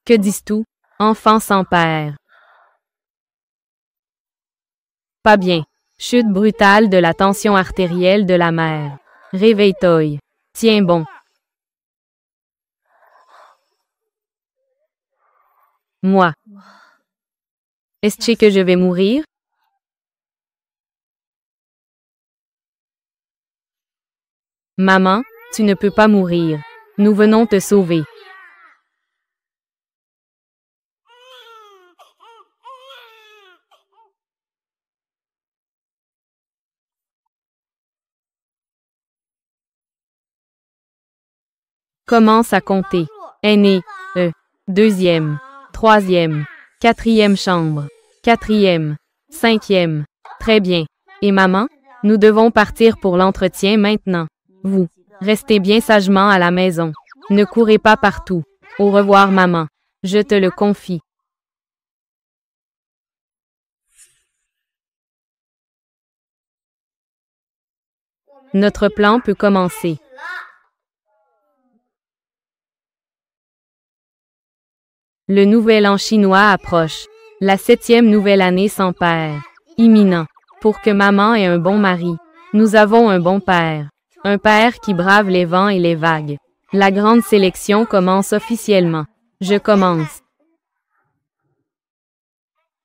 Que dis-tu, enfant sans père? Pas bien. Chute brutale de la tension artérielle de la mère. Réveille-toi. Tiens bon. Moi. Est-ce que je vais mourir? Maman, tu ne peux pas mourir. Nous venons te sauver. Commence à compter. Aîné, deuxième, troisième, quatrième chambre, quatrième, cinquième. Très bien. Et maman, nous devons partir pour l'entretien maintenant. Vous, restez bien sagement à la maison. Ne courez pas partout. Au revoir maman. Je te le confie. Notre plan peut commencer. Le nouvel an chinois approche. La 7e nouvelle année sans père. Imminent. Pour que maman ait un bon mari, nous avons un bon père. Un père qui brave les vents et les vagues. La grande sélection commence officiellement. Je commence.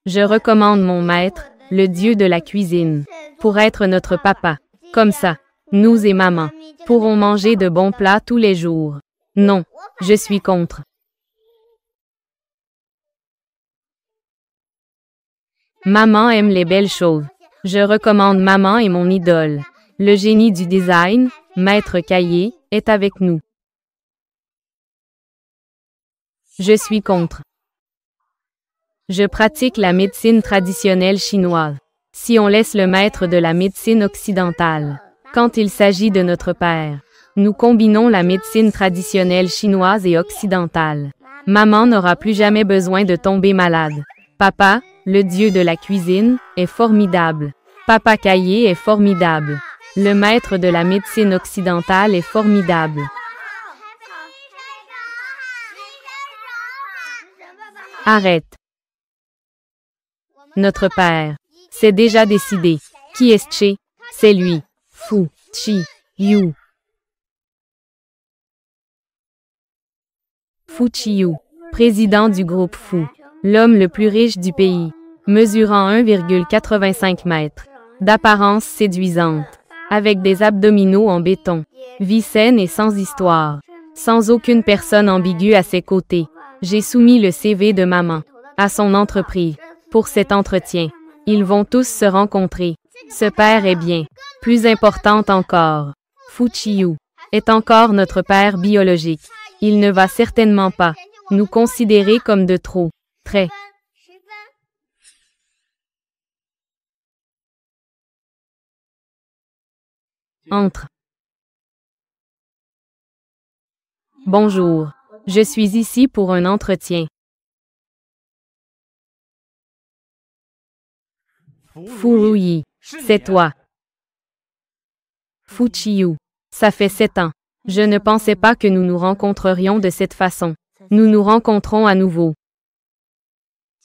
Je recommande mon maître, le dieu de la cuisine, pour être notre papa. Comme ça, nous et maman pourrons manger de bons plats tous les jours. Non, je suis contre. Maman aime les belles choses. Je recommande maman et mon idole. Le génie du design, Maître Caillé, est avec nous. Je suis contre. Je pratique la médecine traditionnelle chinoise. Si on laisse le maître de la médecine occidentale, quand il s'agit de notre père, nous combinons la médecine traditionnelle chinoise et occidentale. Maman n'aura plus jamais besoin de tomber malade. Papa, le dieu de la cuisine, est formidable. Papa Caillé est formidable. Le maître de la médecine occidentale est formidable. Arrête. Notre père. C'est déjà décidé. Qui est-ce? C'est lui. Fu Chi Yu. Fu Chi Yu, président du groupe Fu. L'homme le plus riche du pays, mesurant 1,85 mètres, d'apparence séduisante, avec des abdominaux en béton, vie saine et sans histoire, sans aucune personne ambiguë à ses côtés. J'ai soumis le CV de maman à son entreprise pour cet entretien. Ils vont tous se rencontrer. Ce père est bien, plus importante encore. Fu Chi Yu est encore notre père biologique. Il ne va certainement pas nous considérer comme de trop. Très. Entre. Bonjour. Je suis ici pour un entretien. Fu Ruyi, c'est toi. Fu Chi Yu, ça fait 7 ans. Je ne pensais pas que nous nous rencontrerions de cette façon. Nous nous rencontrons à nouveau.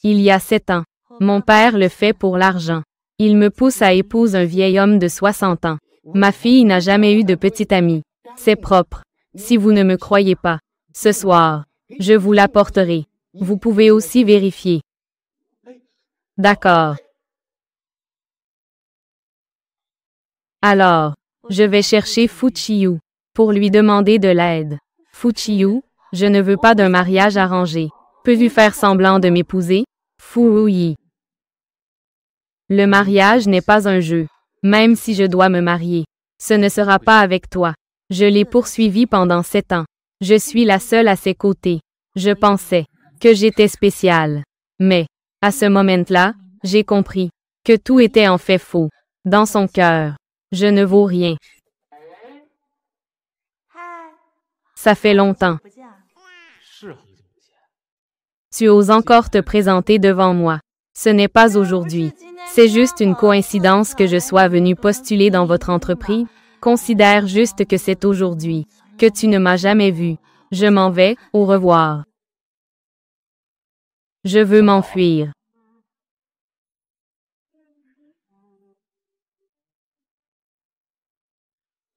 Il y a 7 ans. Mon père le fait pour l'argent. Il me pousse à épouser un vieil homme de 60 ans. Ma fille n'a jamais eu de petite amie. C'est propre. Si vous ne me croyez pas, ce soir, je vous l'apporterai. Vous pouvez aussi vérifier. D'accord. Alors, je vais chercher Fu Chi Yu pour lui demander de l'aide. Fu Chi Yu, je ne veux pas d'un mariage arrangé. Peux-tu faire semblant de m'épouser? Fu Ruyi. Le mariage n'est pas un jeu. Même si je dois me marier, ce ne sera pas avec toi. Je l'ai poursuivi pendant 7 ans. Je suis la seule à ses côtés. Je pensais que j'étais spéciale. Mais, à ce moment-là, j'ai compris que tout était en fait faux. Dans son cœur, je ne vaux rien. Ça fait longtemps. Tu oses encore te présenter devant moi. Ce n'est pas aujourd'hui. C'est juste une coïncidence que je sois venu postuler dans votre entreprise. Considère juste que c'est aujourd'hui, que tu ne m'as jamais vu. Je m'en vais, au revoir. Je veux m'enfuir.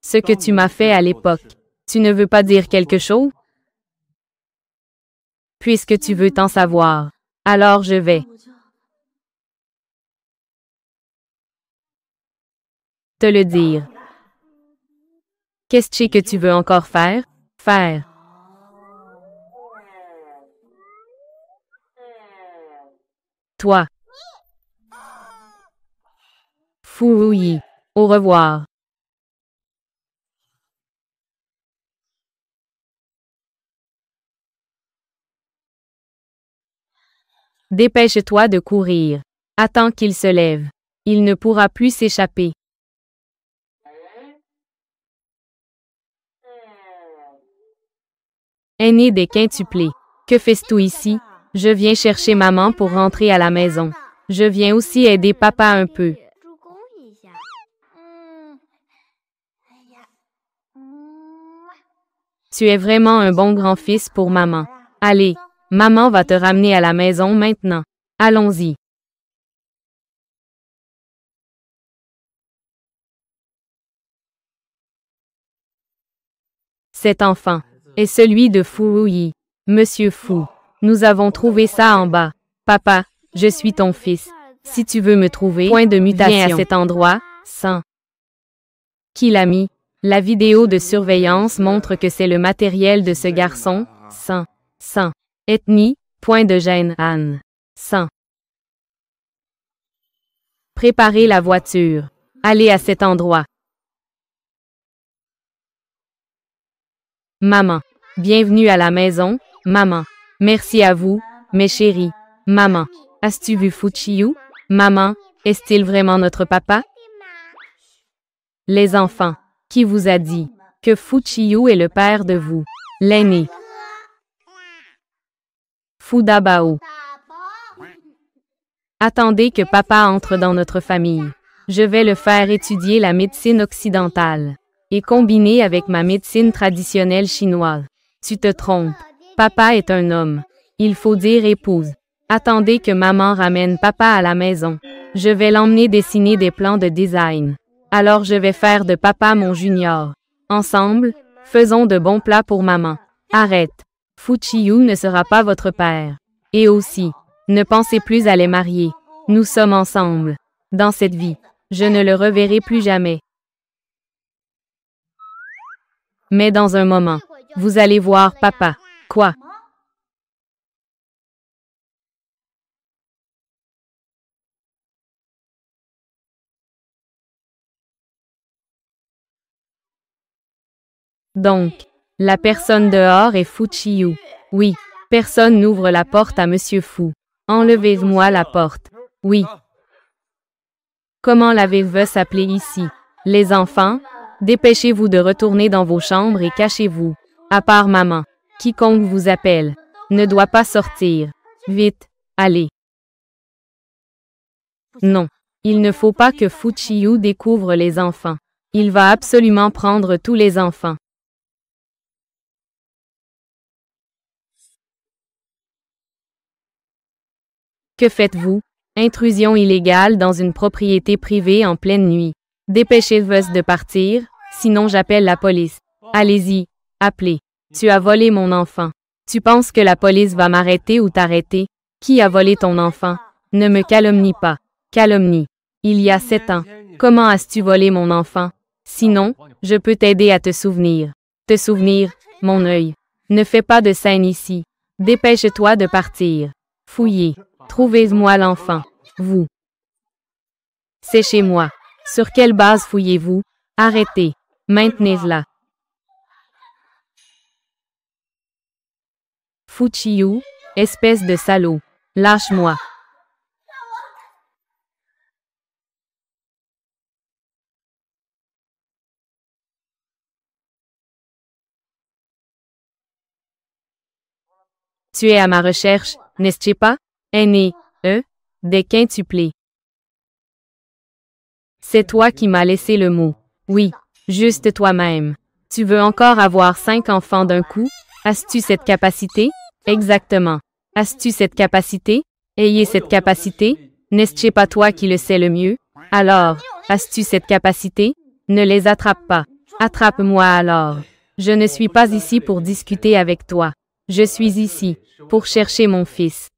Ce que tu m'as fait à l'époque. Tu ne veux pas dire quelque chose? Puisque tu veux t'en savoir, alors je vais te le dire. Qu'est-ce que tu veux encore faire? Faire. Toi. Fouyi. Au revoir. Dépêche-toi de courir. Attends qu'il se lève. Il ne pourra plus s'échapper. Aîné des quintuplés. Que fais-tu ici? Je viens chercher maman pour rentrer à la maison. Je viens aussi aider papa un peu. Tu es vraiment un bon grand-fils pour maman. Allez, maman va te ramener à la maison maintenant. Allons-y. Cet enfant est celui de Fouyi. Monsieur Fou, nous avons trouvé ça en bas. Papa, je suis ton fils. Si tu veux me trouver, point de mutation. Viens à cet endroit, sans. Qui l'a mis? La vidéo de surveillance montre que c'est le matériel de ce garçon, sans. Ethnie, point de gêne, Anne. Sans. Préparez la voiture. Allez à cet endroit. Maman. Bienvenue à la maison, maman. Merci à vous, mes chéris. Maman. As-tu vu Fuchiyu? Maman, est-il vraiment notre papa? Les enfants. Qui vous a dit que Fuchiyu est le père de vous? L'aîné. Fudabao. Attendez que papa entre dans notre famille. Je vais le faire étudier la médecine occidentale et combiner avec ma médecine traditionnelle chinoise. Tu te trompes. Papa est un homme. Il faut dire épouse. Attendez que maman ramène papa à la maison. Je vais l'emmener dessiner des plans de design. Alors je vais faire de papa mon junior. Ensemble, faisons de bons plats pour maman. Arrête. Fuchiyu ne sera pas votre père. Et aussi, ne pensez plus à les marier. Nous sommes ensemble. Dans cette vie, je ne le reverrai plus jamais. Mais dans un moment, vous allez voir papa. Quoi? Donc, la personne dehors est Fuchiyu. Oui, personne n'ouvre la porte à Monsieur Fou. Enlevez-moi la porte. Oui. Comment l'avez-vous s'appeler ici? Les enfants, dépêchez-vous de retourner dans vos chambres et cachez-vous. À part maman, quiconque vous appelle, ne doit pas sortir. Vite, allez. Non, il ne faut pas que Fuchiyu découvre les enfants. Il va absolument prendre tous les enfants. Que faites-vous? Intrusion illégale dans une propriété privée en pleine nuit. Dépêchez-vous de partir, sinon j'appelle la police. Allez-y, appelez. Tu as volé mon enfant. Tu penses que la police va m'arrêter ou t'arrêter? Qui a volé ton enfant? Ne me calomnie pas. Calomnie. Il y a 7 ans. Comment as-tu volé mon enfant? Sinon, je peux t'aider à te souvenir. Te souvenir, mon œil. Ne fais pas de scène ici. Dépêche-toi de partir. Fouillez. Trouvez-moi l'enfant. Vous. C'est chez moi. Sur quelle base fouillez-vous? Arrêtez. Maintenez-la. Fuchiyu, espèce de salaud. Lâche-moi. Tu es à ma recherche, n'est-ce pas? Aîné, des quintuplés. C'est toi qui m'as laissé le mot. Oui, juste toi-même. Tu veux encore avoir 5 enfants d'un coup? As-tu cette capacité? Exactement. As-tu cette capacité? Ayez cette capacité? N'est-ce pas toi qui le sais le mieux? Alors, as-tu cette capacité? Ne les attrape pas. Attrape-moi alors. Je ne suis pas ici pour discuter avec toi. Je suis ici pour chercher mon fils.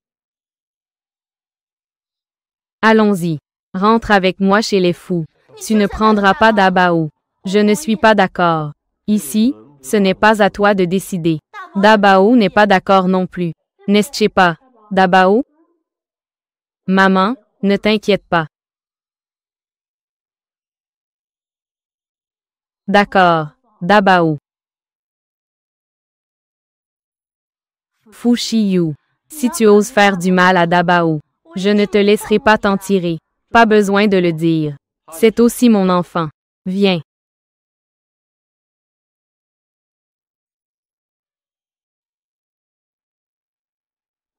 Allons-y. Rentre avec moi chez les fous. Tu ne prendras pas d'Abao. Je ne suis pas d'accord. Ici, ce n'est pas à toi de décider. Dabao n'est pas d'accord non plus. N'est-ce pas, Dabao? Maman, ne t'inquiète pas. D'accord, Dabao. Fu Shiyu. Si tu oses faire du mal à Dabao, je ne te laisserai pas t'en tirer. Pas besoin de le dire. C'est aussi mon enfant. Viens.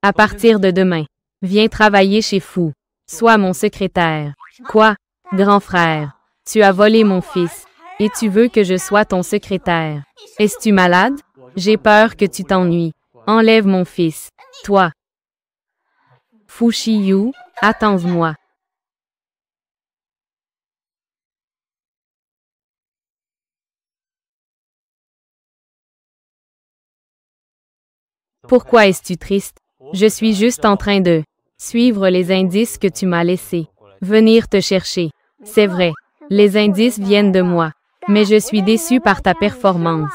À partir de demain, viens travailler chez Fou. Sois mon secrétaire. Quoi, grand frère? Tu as volé mon fils, et tu veux que je sois ton secrétaire. Es-tu malade? J'ai peur que tu t'ennuies. Enlève mon fils. Toi. Fu Shiyu, attends-moi. Pourquoi es-tu triste? Je suis juste en train de suivre les indices que tu m'as laissés. Venir te chercher. C'est vrai, les indices viennent de moi, mais je suis déçu par ta performance.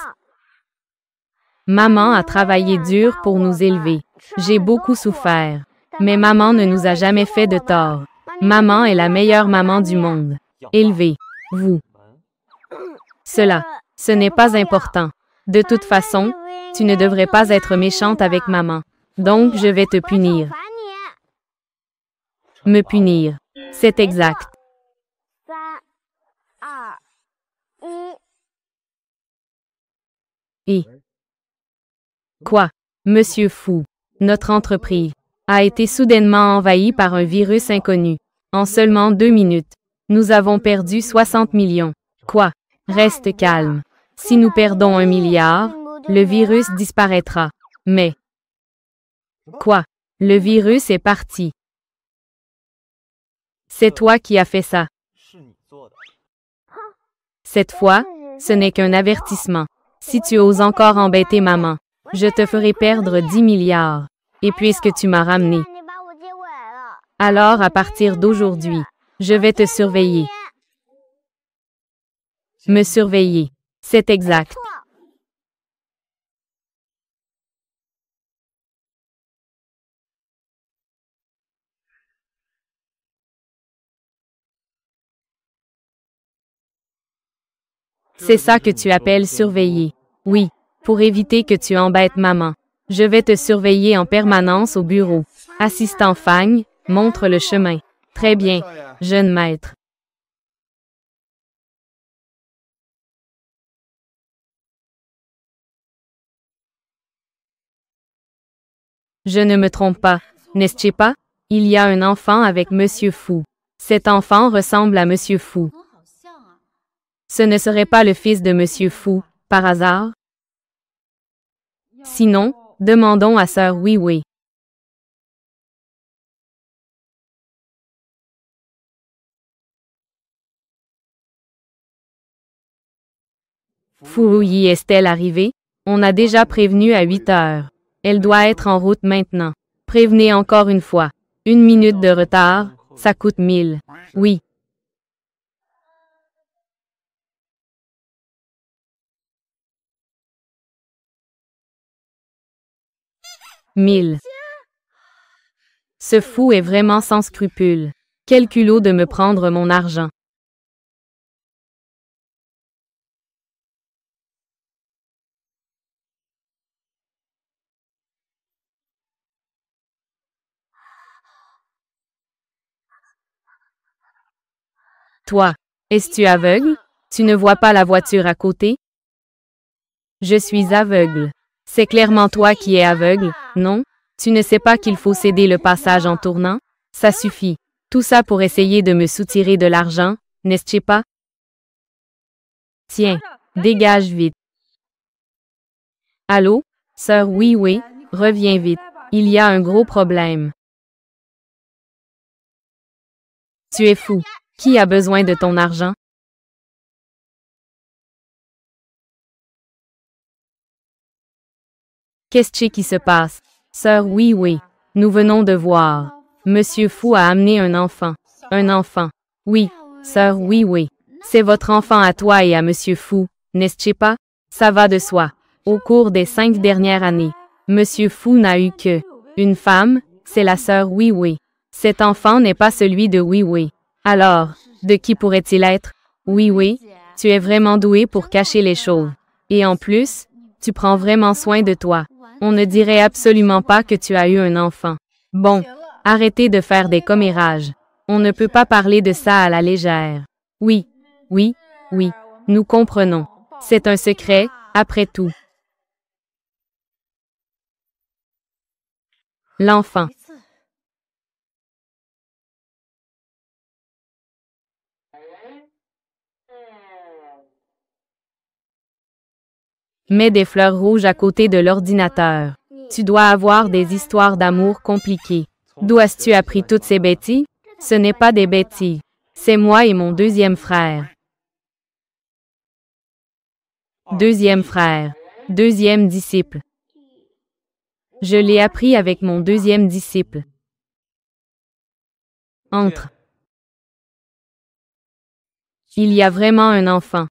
Maman a travaillé dur pour nous élever. J'ai beaucoup souffert. Mais maman ne nous a jamais fait de tort. Maman est la meilleure maman du monde. Élevez, vous. Cela, ce n'est pas important. De toute façon, tu ne devrais pas être méchante avec maman. Donc je vais te punir. Me punir. C'est exact. Et quoi? Monsieur Fou, notre entreprise a été soudainement envahie par un virus inconnu. En seulement 2 minutes, nous avons perdu 60 millions. Quoi? Reste calme. Si nous perdons 1 milliard, le virus disparaîtra. Mais quoi? Le virus est parti. C'est toi qui as fait ça. Cette fois, ce n'est qu'un avertissement. Si tu oses encore embêter maman, je te ferai perdre 10 milliards. Et puisque tu m'as ramené, alors à partir d'aujourd'hui, je vais te surveiller. Me surveiller. C'est exact. C'est ça que tu appelles surveiller. Oui, pour éviter que tu embêtes maman. Je vais te surveiller en permanence au bureau. Assistant Fang, montre le chemin. Très bien, jeune maître. Je ne me trompe pas, n'est-ce pas? Il y a un enfant avec Monsieur Fou. Cet enfant ressemble à Monsieur Fou. Ce ne serait pas le fils de Monsieur Fou, par hasard? Sinon, demandons à Sœur Weiwei. Fouyi est-elle arrivée? On a déjà prévenu à 8 heures. Elle doit être en route maintenant. Prévenez encore une fois. 1 minute de retard, ça coûte 1000. Oui. Mille. Ce fou est vraiment sans scrupules. Quel culot de me prendre mon argent. Toi, es-tu aveugle? Tu ne vois pas la voiture à côté? Je suis aveugle. C'est clairement toi qui es aveugle, non? Tu ne sais pas qu'il faut céder le passage en tournant? Ça suffit. Tout ça pour essayer de me soutirer de l'argent, n'est-ce pas? Tiens, dégage vite. Allô? Sœur Weiwei, reviens vite. Il y a un gros problème. Tu es fou. Qui a besoin de ton argent? Qu'est-ce qui se passe? Sœur, oui, oui. Nous venons de voir. Monsieur Fou a amené un enfant. Un enfant. Oui. Sœur, oui, oui. C'est votre enfant à toi et à Monsieur Fou, n'est-ce pas? Ça va de soi. Au cours des 5 dernières années, Monsieur Fou n'a eu que une femme, c'est la sœur Oui Oui. Cet enfant n'est pas celui de Oui Oui. Alors, de qui pourrait-il être? Oui Oui, tu es vraiment doué pour cacher les choses. Et en plus, tu prends vraiment soin de toi. On ne dirait absolument pas que tu as eu un enfant. Bon, arrêtez de faire des commérages. On ne peut pas parler de ça à la légère. Oui, oui, oui, nous comprenons. C'est un secret, après tout. L'enfant. Mets des fleurs rouges à côté de l'ordinateur. Tu dois avoir des histoires d'amour compliquées. D'où as-tu appris toutes ces bêtises? Ce n'est pas des bêtises. C'est moi et mon deuxième frère. Deuxième frère. Deuxième disciple. Je l'ai appris avec mon deuxième disciple. Entre. Il y a vraiment un enfant.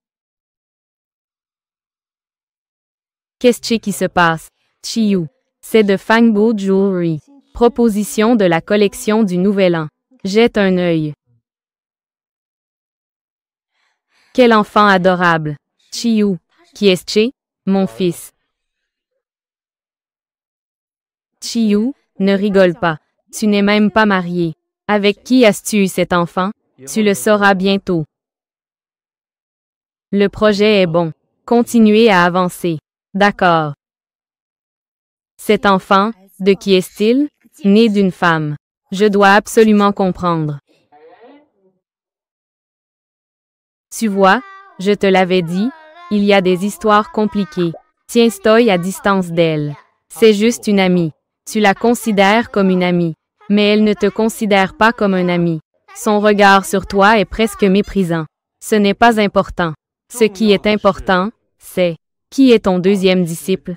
Qu'est-ce qui se passe? Chiyu. C'est de Fangbo Jewelry. Proposition de la collection du Nouvel An. Jette un œil. Quel enfant adorable. Chiyu. Qui est-ce? Mon fils. Chiyu, ne rigole pas. Tu n'es même pas marié. Avec qui as-tu eu cet enfant? Tu le sauras bientôt. Le projet est bon. Continuez à avancer. D'accord. Cet enfant, de qui est-il? Né d'une femme. Je dois absolument comprendre. Tu vois, je te l'avais dit, il y a des histoires compliquées. Tiens-toi à distance d'elle. C'est juste une amie. Tu la considères comme une amie, mais elle ne te considère pas comme un ami. Son regard sur toi est presque méprisant. Ce n'est pas important. Ce qui est important, c'est qui est ton deuxième disciple?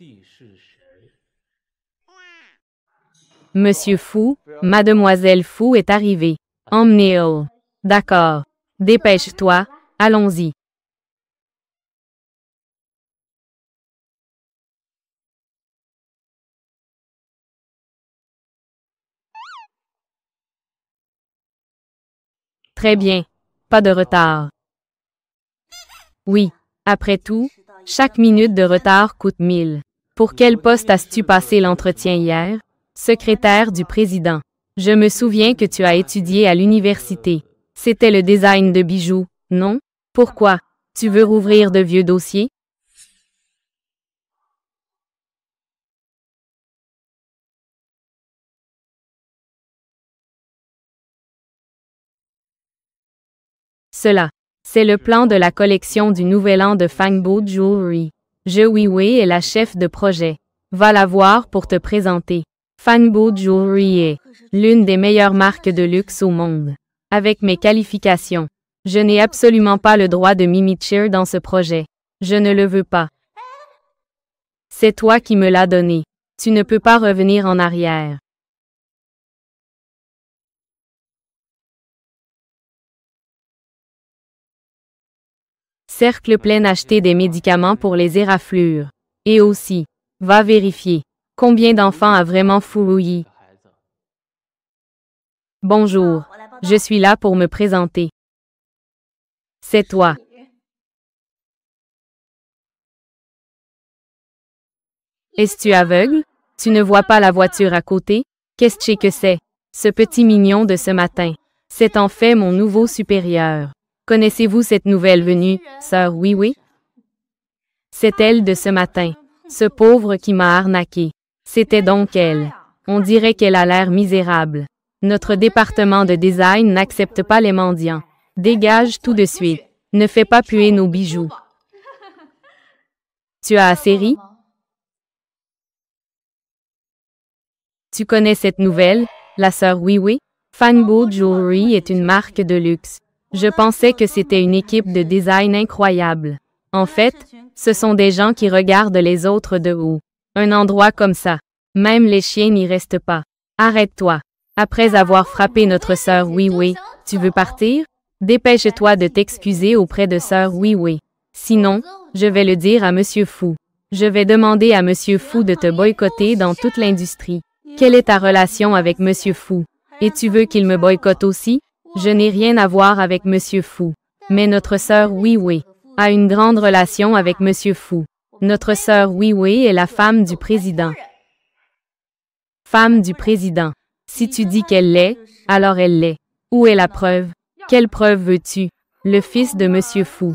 Monsieur Fou, Mademoiselle Fou est arrivée. Emmenez-le. D'accord. Dépêche-toi, allons-y. Très bien. Pas de retard. Oui. Après tout, chaque minute de retard coûte 1000. Pour quel poste as-tu passé l'entretien hier? Secrétaire du président. Je me souviens que tu as étudié à l'université. C'était le design de bijoux, non? Pourquoi? Tu veux rouvrir de vieux dossiers? Cela, c'est le plan de la collection du Nouvel An de Fangbo Jewelry. Je Weiwei est la chef de projet. Va la voir pour te présenter. Fangbo Jewelry est l'une des meilleures marques de luxe au monde. Avec mes qualifications, je n'ai absolument pas le droit de m'immiscer dans ce projet. Je ne le veux pas. C'est toi qui me l'as donné. Tu ne peux pas revenir en arrière. Cercle plein acheter des médicaments pour les éraflures. Et aussi, va vérifier. Combien d'enfants a vraiment Furuyi? Bonjour, je suis là pour me présenter. C'est toi. Es-tu aveugle? Tu ne vois pas la voiture à côté? Qu'est-ce que c'est? Ce petit mignon de ce matin. C'est en fait mon nouveau supérieur. Connaissez-vous cette nouvelle venue, sœur Oui Oui? C'est elle de ce matin. Ce pauvre qui m'a arnaqué. C'était donc elle. On dirait qu'elle a l'air misérable. Notre département de design n'accepte pas les mendiants. Dégage tout de suite. Ne fais pas puer nos bijoux. Tu as assez ri? Tu connais cette nouvelle, la sœur Weiwei? Fanbo Jewelry est une marque de luxe. Je pensais que c'était une équipe de design incroyable. En fait, ce sont des gens qui regardent les autres de haut. Un endroit comme ça. Même les chiens n'y restent pas. Arrête-toi. Après avoir frappé notre sœur Weiwei, tu veux partir? Dépêche-toi de t'excuser auprès de sœur Weiwei. Sinon, je vais le dire à Monsieur Fu. Je vais demander à Monsieur Fu de te boycotter dans toute l'industrie. Quelle est ta relation avec Monsieur Fu? Et tu veux qu'il me boycotte aussi? Je n'ai rien à voir avec Monsieur Fu. Mais notre sœur Weiwei a une grande relation avec Monsieur Fu. Notre sœur Weiwei est la femme du président. Femme du président. Si tu dis qu'elle l'est, alors elle l'est. Où est la preuve? Quelle preuve veux-tu? Le fils de Monsieur Fu.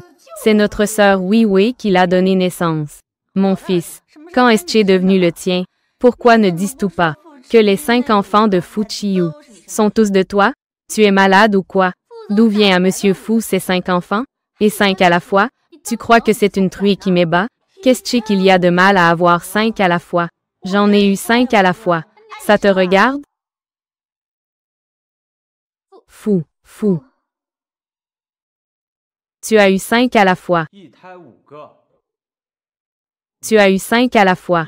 C'est notre sœur Weiwei qui l'a donné naissance. Mon fils. Quand est-ce devenu le tien? Pourquoi ne dis-tu pas que les 5 enfants de Fu Chiyu sont tous de toi? Tu es malade ou quoi? D'où vient à Monsieur Fu ces 5 enfants? Et 5 à la fois? Tu crois que c'est une truie qui m'ébat? Qu'est-ce qu'il y a de mal à avoir 5 à la fois? J'en ai eu 5 à la fois. Ça te regarde? Fou. Tu as eu 5 à la fois. Tu as eu 5 à la fois.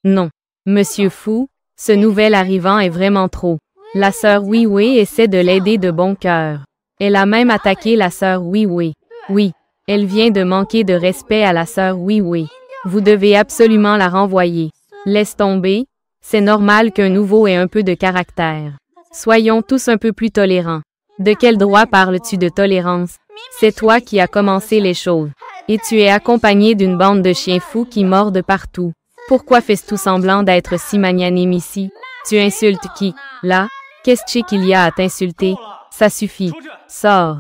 Non. Monsieur Fu, ce nouvel arrivant est vraiment trop. La sœur Weiwei essaie de l'aider de bon cœur. Elle a même attaqué la sœur Weiwei. Oui, elle vient de manquer de respect à la sœur Weiwei. Vous devez absolument la renvoyer. Laisse tomber. C'est normal qu'un nouveau ait un peu de caractère. Soyons tous un peu plus tolérants. De quel droit parles-tu de tolérance? C'est toi qui as commencé les choses. Et tu es accompagné d'une bande de chiens fous qui mordent partout. Pourquoi fais-tu semblant d'être si magnanime ici? Tu insultes qui? Là? Qu'est-ce qu'il y a à t'insulter? Ça suffit. Sors.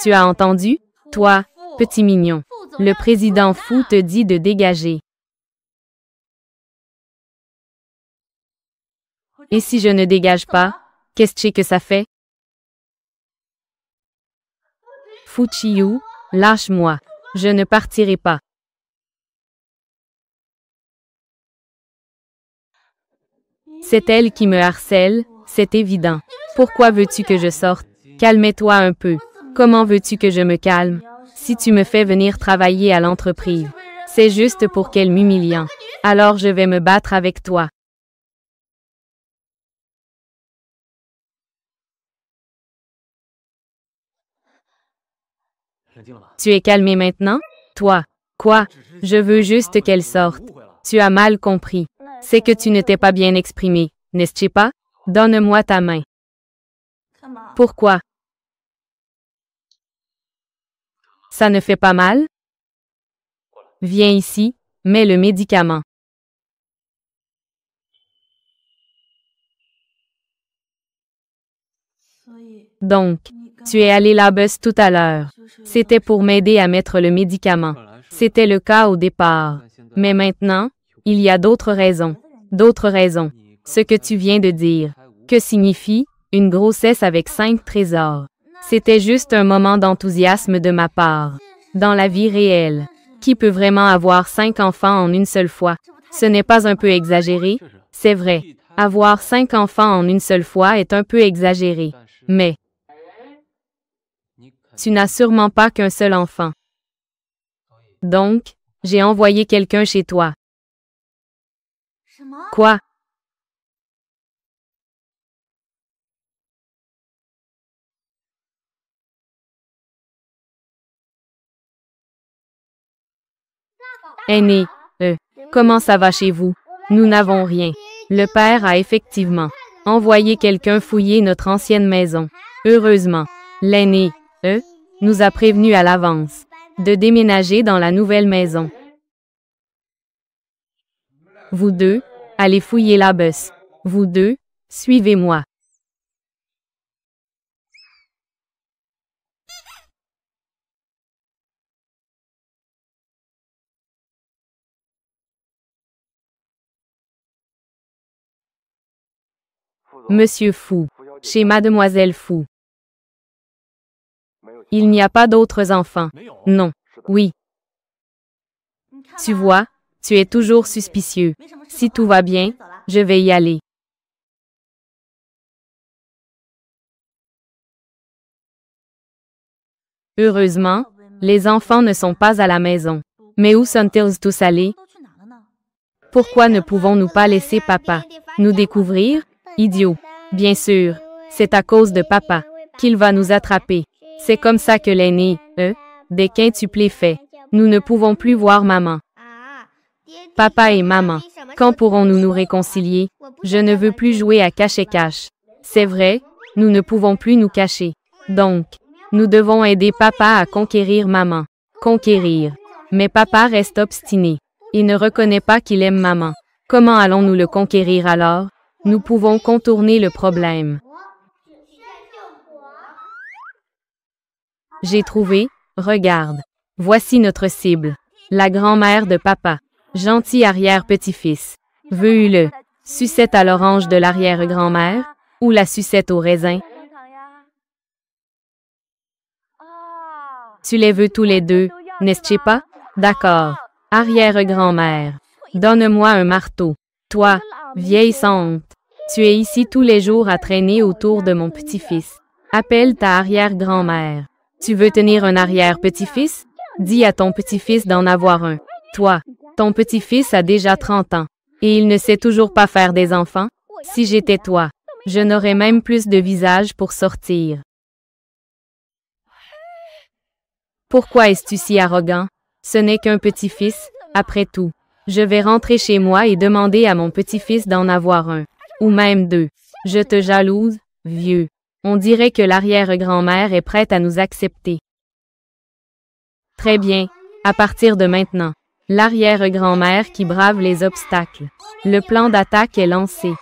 Tu as entendu? Toi, petit mignon. Le président Fu te dit de dégager. Et si je ne dégage pas, qu'est-ce que ça fait? Fu Chiyu, lâche-moi. Je ne partirai pas. C'est elle qui me harcèle, c'est évident. Pourquoi veux-tu que je sorte? Calme-toi un peu. Comment veux-tu que je me calme? Si tu me fais venir travailler à l'entreprise, c'est juste pour qu'elle m'humilie. Alors je vais me battre avec toi. Tu es calmé maintenant? Toi. Quoi? Je veux juste qu'elle sorte. Tu as mal compris. C'est que tu ne t'es pas bien exprimé, n'est-ce pas? Donne-moi ta main. Pourquoi? Ça ne fait pas mal? Viens ici, mets le médicament. Donc, tu es allé là-bas tout à l'heure. C'était pour m'aider à mettre le médicament. C'était le cas au départ. Mais maintenant, il y a d'autres raisons. D'autres raisons. Ce que tu viens de dire. Que signifie une grossesse avec 5 trésors? C'était juste un moment d'enthousiasme de ma part. Dans la vie réelle, qui peut vraiment avoir 5 enfants en une seule fois? Ce n'est pas un peu exagéré? C'est vrai. Avoir 5 enfants en une seule fois est un peu exagéré. Mais tu n'as sûrement pas qu'un seul enfant. Donc, j'ai envoyé quelqu'un chez toi. Quoi? Aîné, comment ça va chez vous? Nous n'avons rien. Le père a effectivement envoyé quelqu'un fouiller notre ancienne maison. Heureusement, l'aîné, nous a prévenu à l'avance de déménager dans la nouvelle maison. Vous deux, allez fouiller la bus. Vous deux, suivez-moi. Monsieur Fu, chez Mademoiselle Fu. Il n'y a pas d'autres enfants. Non. Oui. Tu Tu es toujours suspicieux. Si tout va bien, je vais y aller. Heureusement, les enfants ne sont pas à la maison. Mais où sont-ils tous allés? Pourquoi ne pouvons-nous pas laisser papa nous découvrir? Idiot. Bien sûr, c'est à cause de papa qu'il va nous attraper. C'est comme ça que l'aîné, des quintuplés fait. Nous ne pouvons plus voir maman. Papa et maman, quand pourrons-nous nous réconcilier? Je ne veux plus jouer à cache-cache. C'est vrai, nous ne pouvons plus nous cacher. Donc, nous devons aider papa à conquérir maman. Conquérir. Mais papa reste obstiné. Il ne reconnaît pas qu'il aime maman. Comment allons-nous le conquérir alors? Nous pouvons contourner le problème. J'ai trouvé, regarde. Voici notre cible. La grand-mère de papa. Gentil arrière-petit-fils. Veux-tu-le? Sucette à l'orange de l'arrière-grand-mère? Ou la sucette au raisin? Tu les veux tous les deux, n'est-ce pas? D'accord. Arrière-grand-mère. Donne-moi un marteau. Toi, vieille sante. Tu es ici tous les jours à traîner autour de mon petit-fils. Appelle ta arrière-grand-mère. Tu veux tenir un arrière-petit-fils? Dis à ton petit-fils d'en avoir un. Toi, ton petit-fils a déjà 30 ans. Et il ne sait toujours pas faire des enfants? Si j'étais toi, je n'aurais même plus de visage pour sortir. Pourquoi es-tu si arrogant? Ce n'est qu'un petit-fils, après tout. Je vais rentrer chez moi et demander à mon petit-fils d'en avoir un. Ou même deux. Je te jalouse, vieux. On dirait que l'arrière-grand-mère est prête à nous accepter. Très bien. À partir de maintenant. L'arrière-grand-mère qui brave les obstacles. Le plan d'attaque est lancé.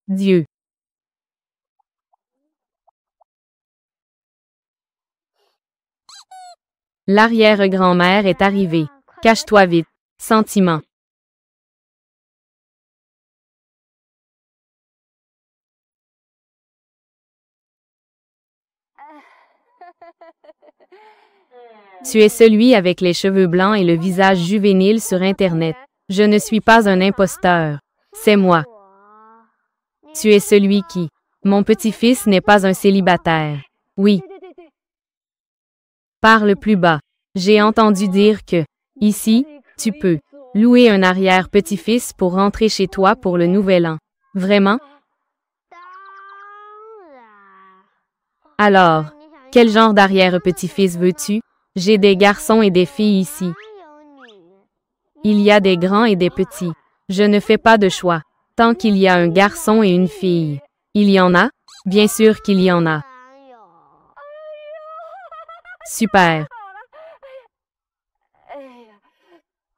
Dieu. L'arrière-grand-mère est arrivée. Cache-toi vite. Sentiment. Tu es celui avec les cheveux blancs et le visage juvénile sur Internet. Je ne suis pas un imposteur. C'est moi. Tu es celui qui. Mon petit-fils n'est pas un célibataire. Oui. Parle plus bas. J'ai entendu dire que, ici, tu peux louer un arrière-petit-fils pour rentrer chez toi pour le nouvel an. Vraiment? Alors, quel genre d'arrière-petit-fils veux-tu? J'ai des garçons et des filles ici. Il y a des grands et des petits. Je ne fais pas de choix. Tant qu'il y a un garçon et une fille. Il y en a? Bien sûr qu'il y en a. Super.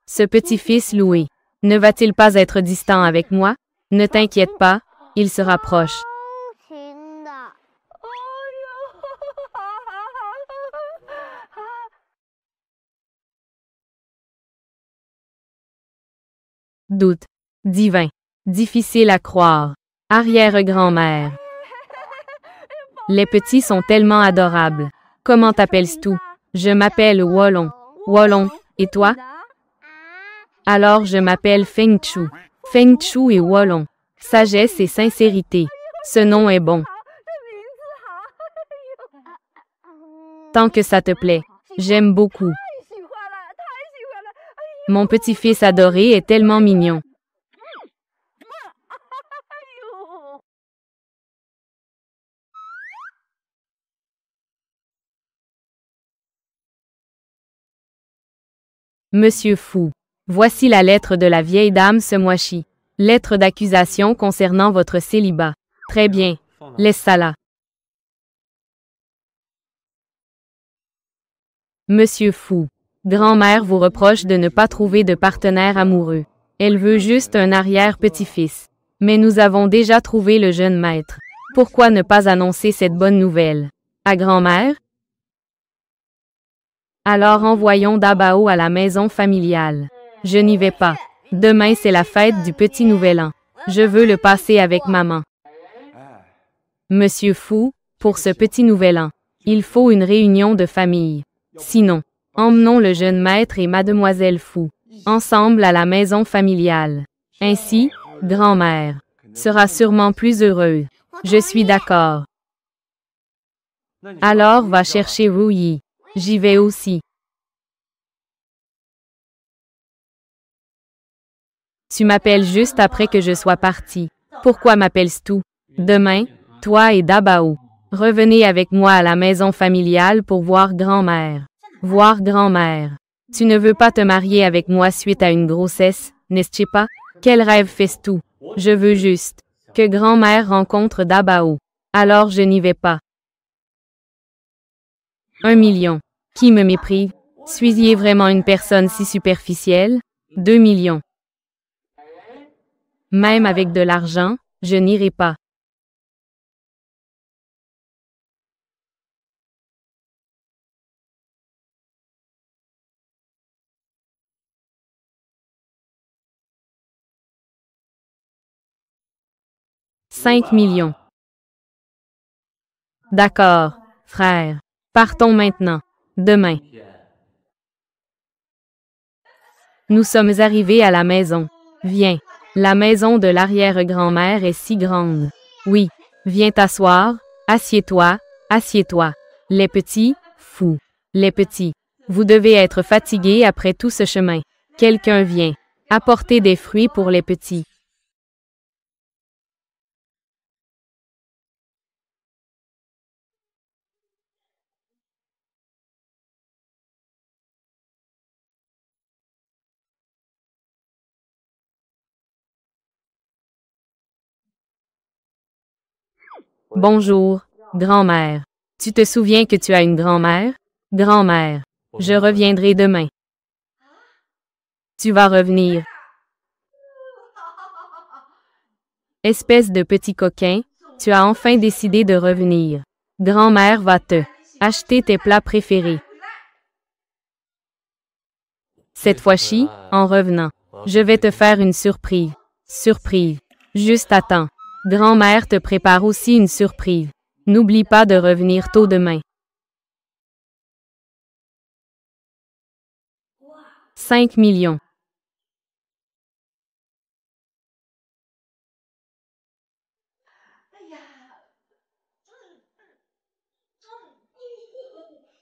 Ce petit-fils Louis, ne va-t-il pas être distant avec moi? Ne t'inquiète pas, il se rapproche. Doute. Divin. Difficile à croire. Arrière-grand-mère. Les petits sont tellement adorables. Comment t'appelles-tu? Je m'appelle Wallon. Wallon. Et toi? Alors je m'appelle Feng Chu. Feng Chu et Wallon. Sagesse et sincérité. Ce nom est bon. Tant que ça te plaît. J'aime beaucoup. Mon petit-fils adoré est tellement mignon. Monsieur Fou. Voici la lettre de la vieille dame ce mois-ci. Lettre d'accusation concernant votre célibat. Très bien. Laisse ça là. Monsieur Fou. Grand-mère vous reproche de ne pas trouver de partenaire amoureux. Elle veut juste un arrière-petit-fils. Mais nous avons déjà trouvé le jeune maître. Pourquoi ne pas annoncer cette bonne nouvelle? À grand-mère? Alors envoyons Dabao à la maison familiale. Je n'y vais pas. Demain, c'est la fête du petit nouvel an. Je veux le passer avec maman. Monsieur Fou, pour ce petit nouvel an, il faut une réunion de famille. Sinon, emmenons le jeune maître et mademoiselle Fou, ensemble à la maison familiale. Ainsi, grand-mère sera sûrement plus heureuse. Je suis d'accord. Alors va chercher Rouyi. J'y vais aussi. Tu m'appelles juste après que je sois parti. Pourquoi m'appelles-tu? Demain, toi et Dabao, revenez avec moi à la maison familiale pour voir grand-mère. Voir grand-mère. Tu ne veux pas te marier avec moi suite à une grossesse, n'est-ce pas? Quel rêve fais-tu? Je veux juste que grand-mère rencontre Dabao. Alors je n'y vais pas. 1 million. Qui me méprise? Suis-je vraiment une personne si superficielle? 2 millions. Même avec de l'argent, je n'irai pas. « 5 millions. D'accord, frère. Partons maintenant. Demain. Nous sommes arrivés à la maison. Viens. La maison de l'arrière-grand-mère est si grande. Oui. Viens t'asseoir. Assieds-toi. Assieds-toi. Les petits, fous. Les petits. Vous devez être fatigués après tout ce chemin. Quelqu'un vient. Apporter des fruits pour les petits. Bonjour, grand-mère. Tu te souviens que tu as une grand-mère? Grand-mère. Je reviendrai demain. Tu vas revenir. Espèce de petit coquin, tu as enfin décidé de revenir. Grand-mère va te acheter tes plats préférés. Cette fois-ci, en revenant, je vais te faire une surprise. Surprise. Juste attends. Grand-mère te prépare aussi une surprise. N'oublie pas de revenir tôt demain. 5 millions.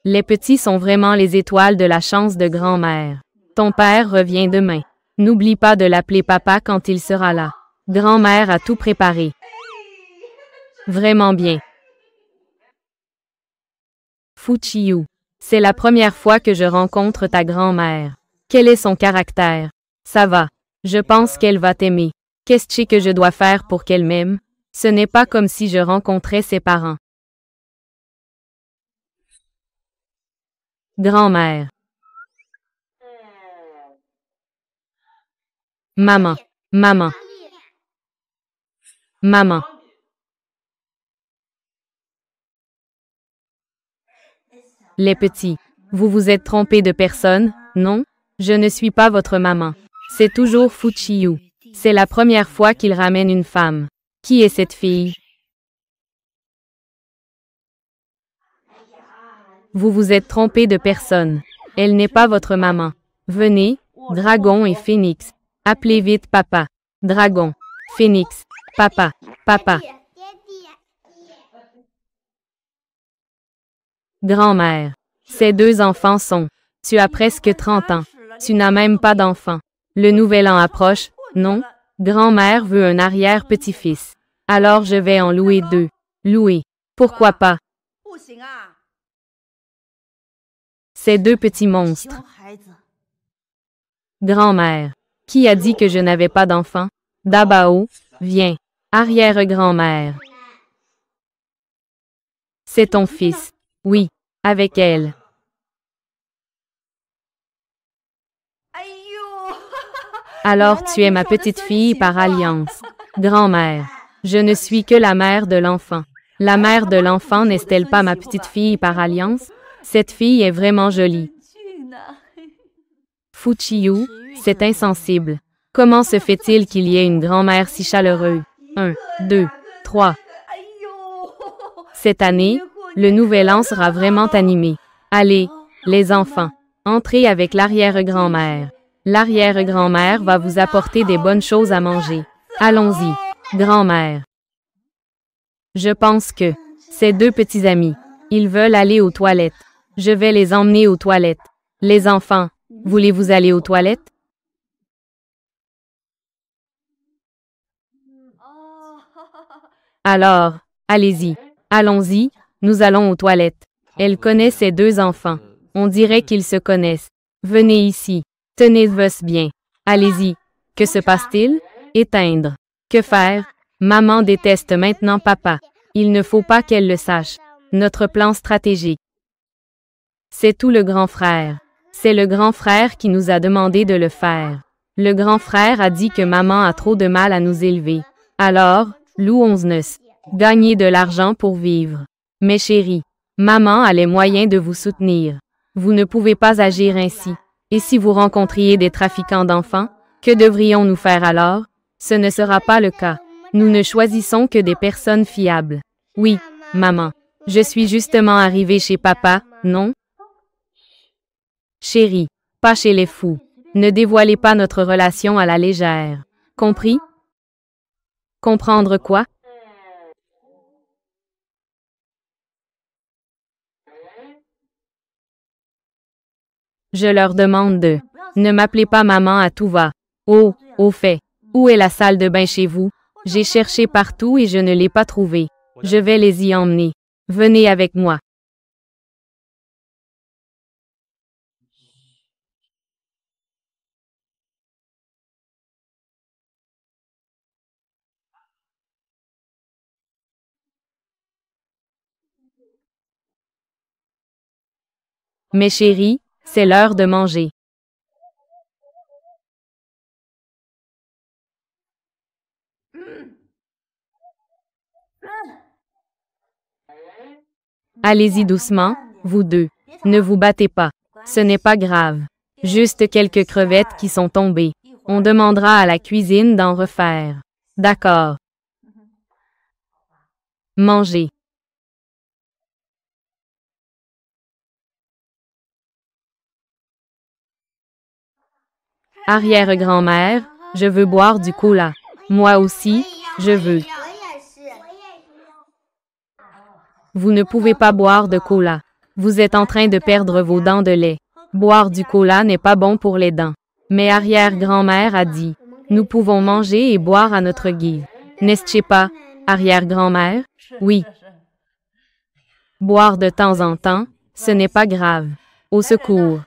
Les petits sont vraiment les étoiles de la chance de grand-mère. Ton père revient demain. N'oublie pas de l'appeler papa quand il sera là. Grand-mère a tout préparé. Vraiment bien. Fuchiyu. C'est la première fois que je rencontre ta grand-mère. Quel est son caractère? Ça va. Je pense qu'elle va t'aimer. Qu'est-ce que je dois faire pour qu'elle m'aime? Ce n'est pas comme si je rencontrais ses parents. Grand-mère. Maman. Maman. Maman. Les petits. Vous vous êtes trompés de personne, non? Je ne suis pas votre maman. C'est toujours Fuchiyu. C'est la première fois qu'il ramène une femme. Qui est cette fille? Vous vous êtes trompé de personne. Elle n'est pas votre maman. Venez, Dragon et Phénix. Appelez vite papa. Dragon. Phénix. Papa. Papa. Grand-mère. Ces deux enfants sont. Tu as presque 30 ans. Tu n'as même pas d'enfant. Le nouvel an approche, non? Grand-mère veut un arrière-petit-fils. Alors je vais en louer 2. Louer. Pourquoi pas? Ces 2 petits monstres. Grand-mère. Qui a dit que je n'avais pas d'enfant? Dabao, viens. Arrière-grand-mère. C'est ton fils. Oui, avec elle. Alors tu es ma petite fille par alliance. Grand-mère. Je ne suis que la mère de l'enfant. La mère de l'enfant n'est-elle pas ma petite fille par alliance? Cette fille est vraiment jolie. Fuchiyu, c'est insensible. Comment se fait-il qu'il y ait une grand-mère si chaleureuse? 1, 2, 3. Cette année, le Nouvel An sera vraiment animé. Allez, les enfants, entrez avec l'arrière-grand-mère. L'arrière-grand-mère va vous apporter des bonnes choses à manger. Allons-y, grand-mère. Je pense que ces deux petits amis, ils veulent aller aux toilettes. Je vais les emmener aux toilettes. Les enfants, voulez-vous aller aux toilettes? Alors, allez-y. Allons-y, nous allons aux toilettes. Elle connaît ces deux enfants. On dirait qu'ils se connaissent. Venez ici. Tenez-vous bien. Allez-y. Que se passe-t-il? Éteindre. Que faire? Maman déteste maintenant papa. Il ne faut pas qu'elle le sache. Notre plan stratégique. C'est tout le grand frère. C'est le grand frère qui nous a demandé de le faire. Le grand frère a dit que maman a trop de mal à nous élever. Alors, louons-nous. Gagnez de l'argent pour vivre. Mes chéris, maman a les moyens de vous soutenir. Vous ne pouvez pas agir ainsi. Et si vous rencontriez des trafiquants d'enfants, que devrions-nous faire alors? Ce ne sera pas le cas. Nous ne choisissons que des personnes fiables. Oui, maman. Je suis justement arrivée chez papa, non? Chérie, pas chez les fous. Ne dévoilez pas notre relation à la légère. Compris? Comprendre quoi? Je leur demande de ne m'appelez pas maman à tout va. Oh, au fait, où est la salle de bain chez vous? J'ai cherché partout et je ne l'ai pas trouvée. Je vais les y emmener. Venez avec moi. Mes chéris, c'est l'heure de manger. Allez-y doucement, vous deux. Ne vous battez pas. Ce n'est pas grave. Juste quelques crevettes qui sont tombées. On demandera à la cuisine d'en refaire. D'accord. Mangez. Arrière-grand-mère, je veux boire du cola. Moi aussi, je veux. Vous ne pouvez pas boire de cola. Vous êtes en train de perdre vos dents de lait. Boire du cola n'est pas bon pour les dents. Mais arrière-grand-mère a dit, nous pouvons manger et boire à notre guise. N'est-ce pas, arrière-grand-mère? Oui. Boire de temps en temps, ce n'est pas grave. Au secours.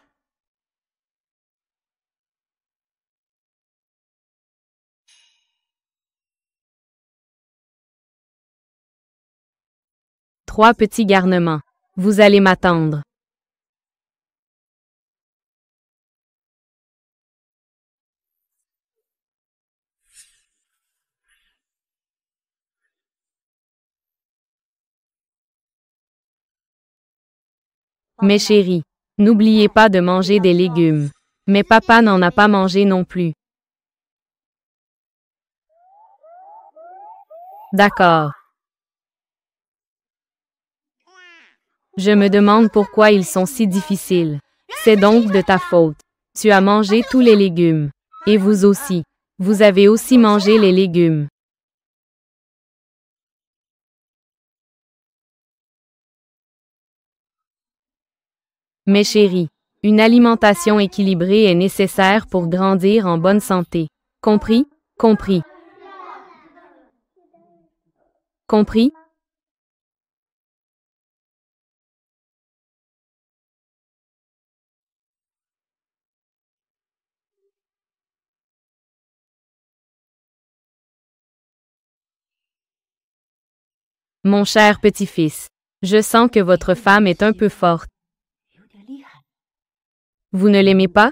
Trois petits garnements. Vous allez m'attendre. Mes chéris, n'oubliez pas de manger des légumes. Mais papa n'en a pas mangé non plus. D'accord. Je me demande pourquoi ils sont si difficiles. C'est donc de ta faute. Tu as mangé tous les légumes. Et vous aussi. Vous avez aussi mangé les légumes. Mes chéris, une alimentation équilibrée est nécessaire pour grandir en bonne santé. Compris? Compris. Compris? Mon cher petit-fils, je sens que votre femme est un peu forte. Vous ne l'aimez pas?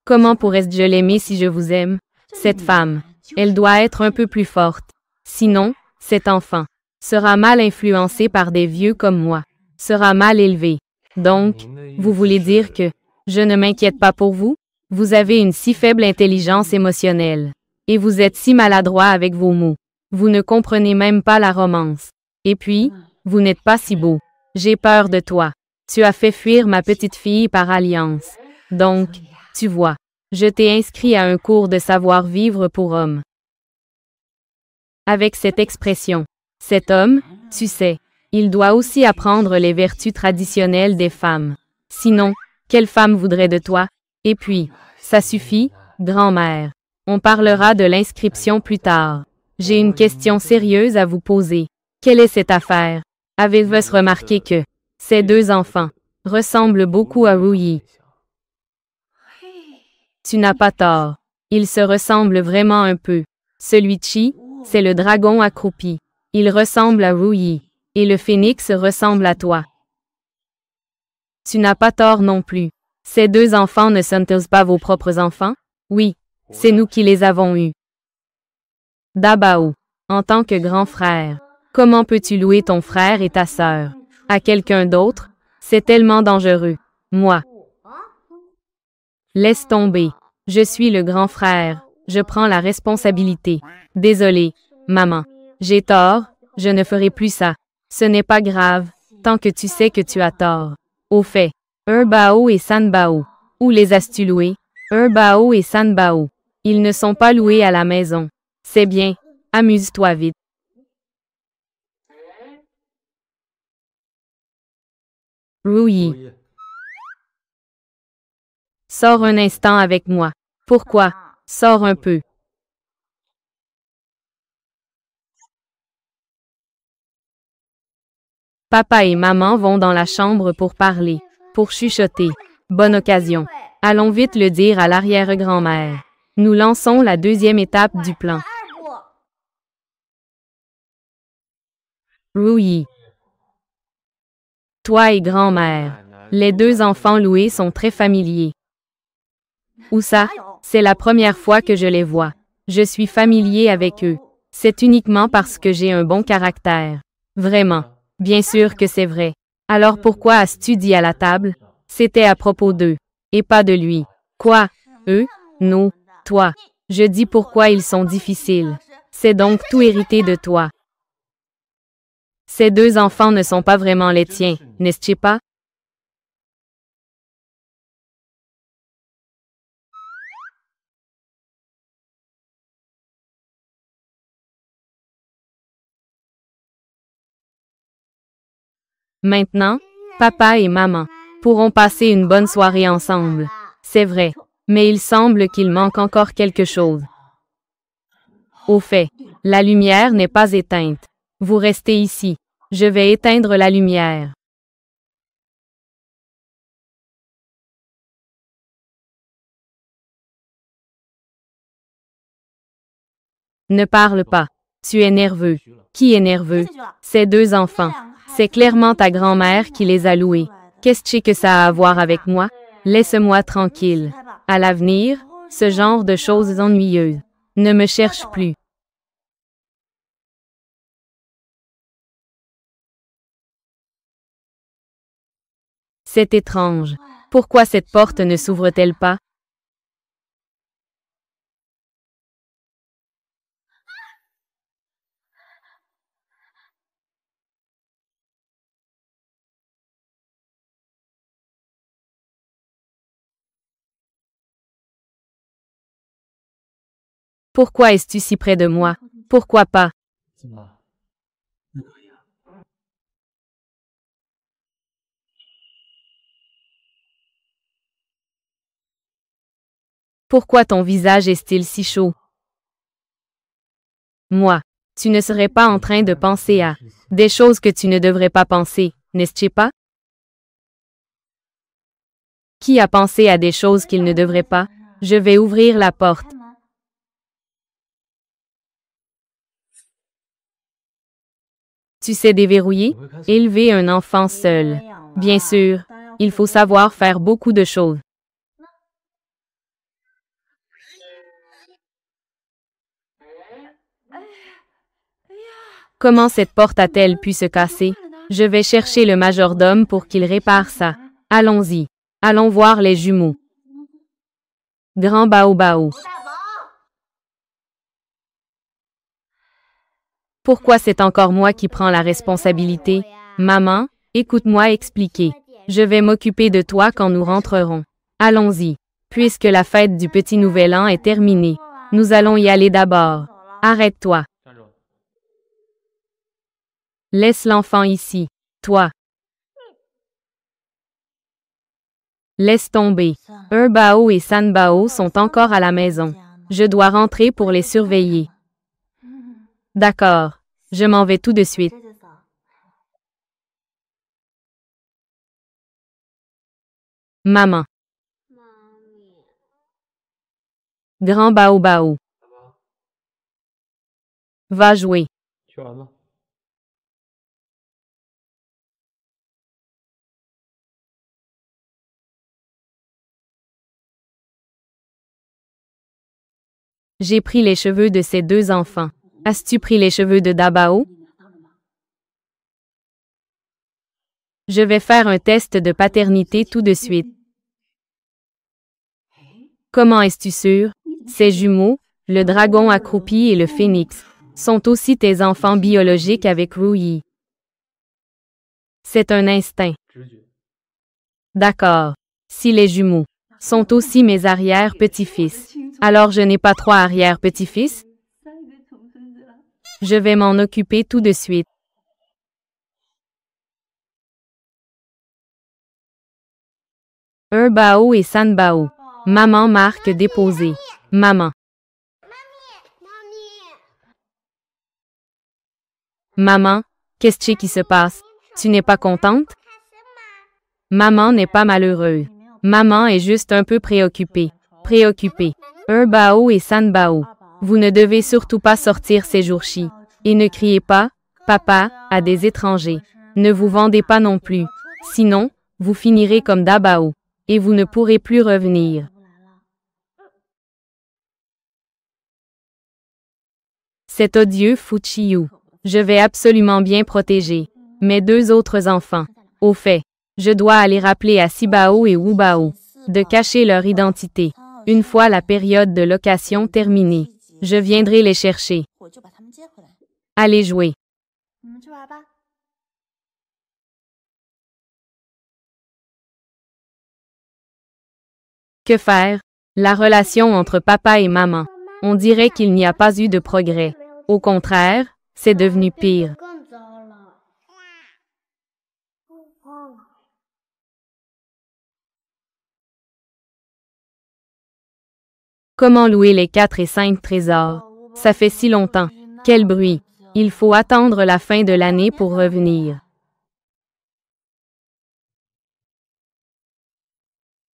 Comment pourrais-je l'aimer si je vous aime? Cette femme, elle doit être un peu plus forte. Sinon, cet enfant sera mal influencé par des vieux comme moi, sera mal élevé. Donc, vous voulez dire que je ne m'inquiète pas pour vous? Vous avez une si faible intelligence émotionnelle. Et vous êtes si maladroit avec vos mots. Vous ne comprenez même pas la romance. Et puis, vous n'êtes pas si beau. J'ai peur de toi. Tu as fait fuir ma petite fille par alliance. Donc, tu vois, je t'ai inscrit à un cours de savoir-vivre pour hommes. Avec cette expression, cet homme, tu sais, il doit aussi apprendre les vertus traditionnelles des femmes. Sinon, quelle femme voudrait de toi? Et puis, ça suffit, grand-mère. On parlera de l'inscription plus tard. J'ai une question sérieuse à vous poser. Quelle est cette affaire? Avez-vous remarqué que ces deux enfants ressemblent beaucoup à Ruyi? Tu n'as pas tort. Ils se ressemblent vraiment un peu. Celui-ci, c'est le dragon accroupi. Il ressemble à Ruyi. Et le phénix ressemble à toi. Tu n'as pas tort non plus. Ces deux enfants ne sont-ils pas vos propres enfants? Oui, c'est nous qui les avons eus. Dabao, en tant que grand frère, comment peux-tu louer ton frère et ta sœur à quelqu'un d'autre? C'est tellement dangereux. Moi. Laisse tomber. Je suis le grand frère. Je prends la responsabilité. Désolé, maman. J'ai tort, je ne ferai plus ça. Ce n'est pas grave, tant que tu sais que tu as tort. Au fait, Bao et Sanbao. Où les as-tu loués? Bao et Sanbao. Ils ne sont pas loués à la maison. C'est bien. Amuse-toi vite. Ruyi. Sors un instant avec moi. Pourquoi? Sors un peu. Papa et maman vont dans la chambre pour parler, pour chuchoter. Bonne occasion. Allons vite le dire à l'arrière-grand-mère. Nous lançons la deuxième étape du plan. Ruyi. Toi et grand-mère. Les deux enfants loués sont très familiers. Où ça? C'est la première fois que je les vois. Je suis familier avec eux. C'est uniquement parce que j'ai un bon caractère. Vraiment. Bien sûr que c'est vrai. Alors pourquoi as-tu dit à la table? C'était à propos d'eux, et pas de lui. Quoi? Eux? Non, toi. Je dis pourquoi ils sont difficiles. C'est donc tout hérité de toi. Ces deux enfants ne sont pas vraiment les tiens, n'est-ce pas? Maintenant, papa et maman pourront passer une bonne soirée ensemble. C'est vrai, mais il semble qu'il manque encore quelque chose. Au fait, la lumière n'est pas éteinte. Vous restez ici. Je vais éteindre la lumière. Ne parle pas. Tu es nerveux. Qui est nerveux? Ces deux enfants. C'est clairement ta grand-mère qui les a loués. Qu'est-ce que ça a à voir avec moi? Laisse-moi tranquille. À l'avenir, ce genre de choses ennuyeuses. Ne me cherche plus. C'est étrange. Pourquoi cette porte ne s'ouvre-t-elle pas? Pourquoi es-tu si près de moi? Pourquoi pas? Pourquoi ton visage est-il si chaud? Moi, tu ne serais pas en train de penser à des choses que tu ne devrais pas penser, n'est-ce pas? Qui a pensé à des choses qu'il ne devrait pas? Je vais ouvrir la porte. Tu sais déverrouiller? Élever un enfant seul. Bien sûr, il faut savoir faire beaucoup de choses. Comment cette porte a-t-elle pu se casser? Je vais chercher le majordome pour qu'il répare ça. Allons-y. Allons voir les jumeaux. Grand Bao Bao. Pourquoi c'est encore moi qui prends la responsabilité? Maman, écoute-moi expliquer. Je vais m'occuper de toi quand nous rentrerons. Allons-y. Puisque la fête du petit nouvel an est terminée, nous allons y aller d'abord. Arrête-toi. Laisse l'enfant ici. Toi. Laisse tomber. Bao et San Bao sont encore à la maison. Je dois rentrer pour les surveiller. D'accord. Je m'en vais tout de suite. Maman. Grand Bao Bao. Va jouer. J'ai pris les cheveux de ces deux enfants. As-tu pris les cheveux de Dabao? Je vais faire un test de paternité tout de suite. Comment es-tu sûr? Ces jumeaux, le dragon accroupi et le phénix, sont aussi tes enfants biologiques avec Ruyi. C'est un instinct. D'accord. Si les jumeaux sont aussi mes arrière-petits-fils, alors je n'ai pas trois arrière-petits-fils? Je vais m'en occuper tout de suite. Bao et San Bao. Maman marque déposée. Maman. Maman, qu'est-ce qui se passe? Tu n'es pas contente? Maman n'est pas malheureuse. Maman est juste un peu préoccupée. Préoccupée. Bao et San Bao. Vous ne devez surtout pas sortir ces jours-ci. Et ne criez pas, papa, à des étrangers. Ne vous vendez pas non plus. Sinon, vous finirez comme Dabao. Et vous ne pourrez plus revenir. Cet odieux Fuchiyu. Je vais absolument bien protéger mes deux autres enfants. Au fait, je dois aller rappeler à Sibao et Wubao de cacher leur identité. Une fois la période de location terminée, je viendrai les chercher. Allez jouer. Que faire? La relation entre papa et maman. On dirait qu'il n'y a pas eu de progrès. Au contraire, c'est devenu pire. Comment louer les 4 et 5 trésors? Ça fait si longtemps. Quel bruit. Il faut attendre la fin de l'année pour revenir.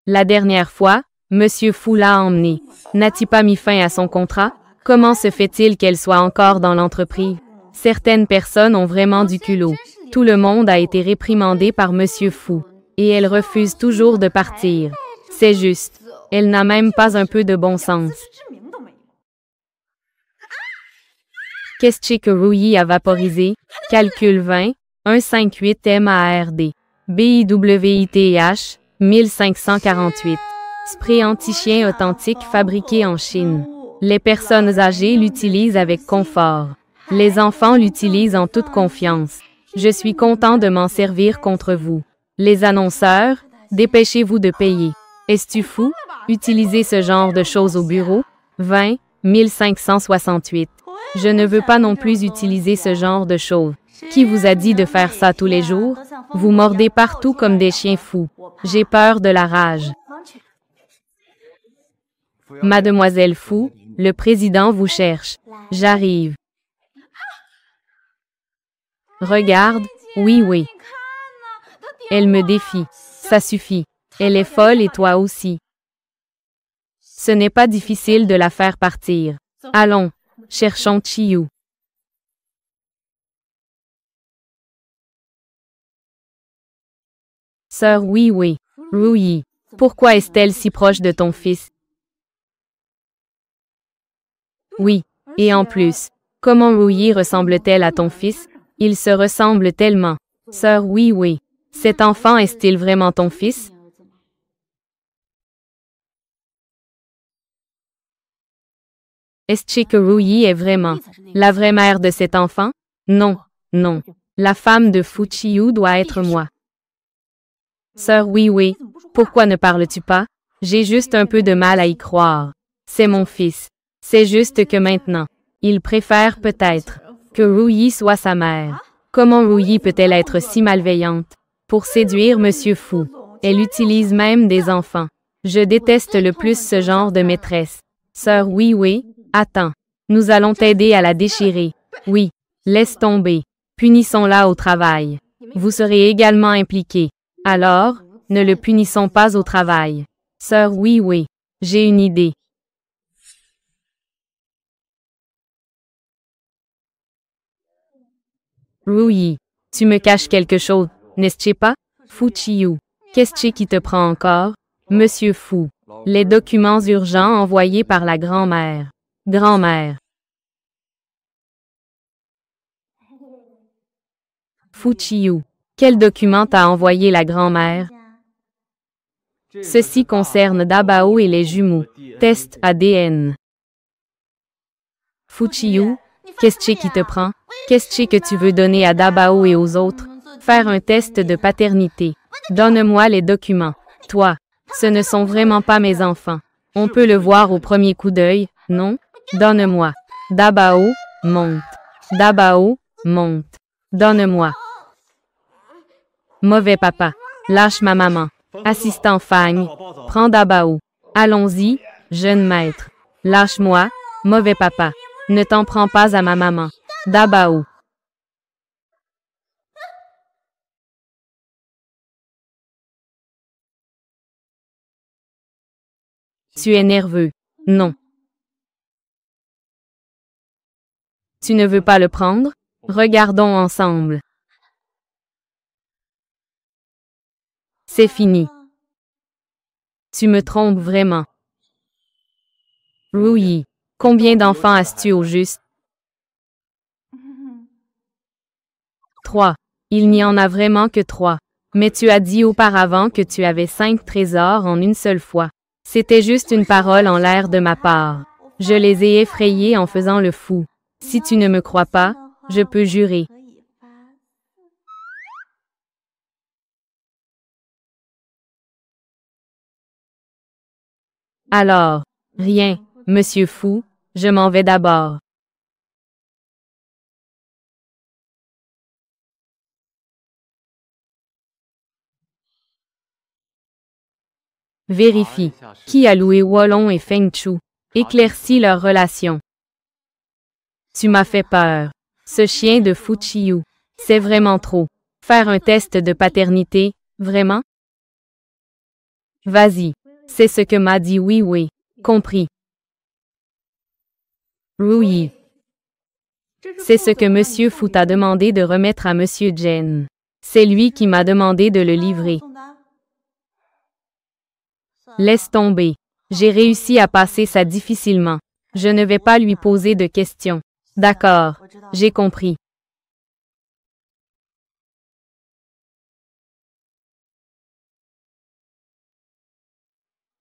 La dernière fois, Monsieur Fou l'a emmené. N'a-t-il pas mis fin à son contrat? Comment se fait-il qu'elle soit encore dans l'entreprise? Certaines personnes ont vraiment du culot. Tout le monde a été réprimandé par Monsieur Fou. Et elle refuse toujours de partir. C'est juste. Elle n'a même pas un peu de bon sens. Qu'est-ce que Ruyi a vaporisé? Calcul 20, 158 MARD. BIWITH, 1548. Spray anti-chien authentique fabriqué en Chine. Les personnes âgées l'utilisent avec confort. Les enfants l'utilisent en toute confiance. Je suis content de m'en servir contre vous. Les annonceurs, dépêchez-vous de payer. Es-tu fou? Utiliser ce genre de choses au bureau? 20, 1568. Je ne veux pas non plus utiliser ce genre de choses. Qui vous a dit de faire ça tous les jours? Vous mordez partout comme des chiens fous. J'ai peur de la rage. Mademoiselle Fou, le président vous cherche. J'arrive. Regarde, oui. Elle me défie. Ça suffit. Elle est folle et toi aussi. Ce n'est pas difficile de la faire partir. Allons, cherchons Chiyu. Sœur oui. Ruyi, pourquoi est-elle si proche de ton fils? Oui, et en plus, comment Ruyi ressemble-t-elle à ton fils? Il se ressemble tellement. Sœur oui. Cet enfant est-il vraiment ton fils? Est-ce que Ruyi est vraiment la vraie mère de cet enfant? Non, non. La femme de Fu Qiyu doit être moi. Sœur Weiwei, pourquoi ne parles-tu pas? J'ai juste un peu de mal à y croire. C'est mon fils. C'est juste que maintenant, il préfère peut-être que Ruyi soit sa mère. Comment Ruyi peut-elle être si malveillante? Pour séduire Monsieur Fu, elle utilise même des enfants. Je déteste le plus ce genre de maîtresse. Sœur Weiwei, attends. Nous allons t'aider à la déchirer. Oui, laisse tomber. Punissons-la au travail. Vous serez également impliqués. Alors, ne le punissons pas au travail. Sœur Weiwei, j'ai une idée. Ruyi, tu me caches quelque chose, n'est-ce pas? Fu Qiyu, qu'est-ce qui te prend encore? Monsieur Fu, les documents urgents envoyés par la grand-mère. Grand-mère. Fu Qiyu, quel document t'a envoyé la grand-mère? Ceci concerne Dabao et les jumeaux. Test ADN. Fu Qiyu, qu'est-ce qui te prend? Qu'est-ce que tu veux donner à Dabao et aux autres? Faire un test de paternité. Donne-moi les documents. Toi, ce ne sont vraiment pas mes enfants. On peut le voir au premier coup d'œil, non? Donne-moi. Dabao, monte. Dabao, monte. Donne-moi. Mauvais papa. Lâche ma maman. Assistant Fang. Prends Dabao. Allons-y, jeune maître. Lâche-moi, mauvais papa. Ne t'en prends pas à ma maman. Dabao. Tu es nerveux. Non. Tu ne veux pas le prendre? Regardons ensemble. C'est fini. Tu me trompes vraiment. Ruyi, combien d'enfants as-tu au juste? 3. Il n'y en a vraiment que 3. Mais tu as dit auparavant que tu avais 5 trésors en une seule fois. C'était juste une parole en l'air de ma part. Je les ai effrayés en faisant le fou. Si tu ne me crois pas, je peux jurer. Alors, rien, Monsieur Fu, je m'en vais d'abord. Vérifie. Qui a loué Wolong et Feng Chu? Éclaircis leur relation. Tu m'as fait peur. Ce chien de Fu Qiyu. C'est vraiment trop. Faire un test de paternité, vraiment? Vas-y. C'est ce que m'a dit Weiwei. Compris. Ruyi. C'est ce que Monsieur Fu t'a demandé de remettre à Monsieur Jen. C'est lui qui m'a demandé de le livrer. Laisse tomber. J'ai réussi à passer ça difficilement. Je ne vais pas lui poser de questions. D'accord, j'ai compris.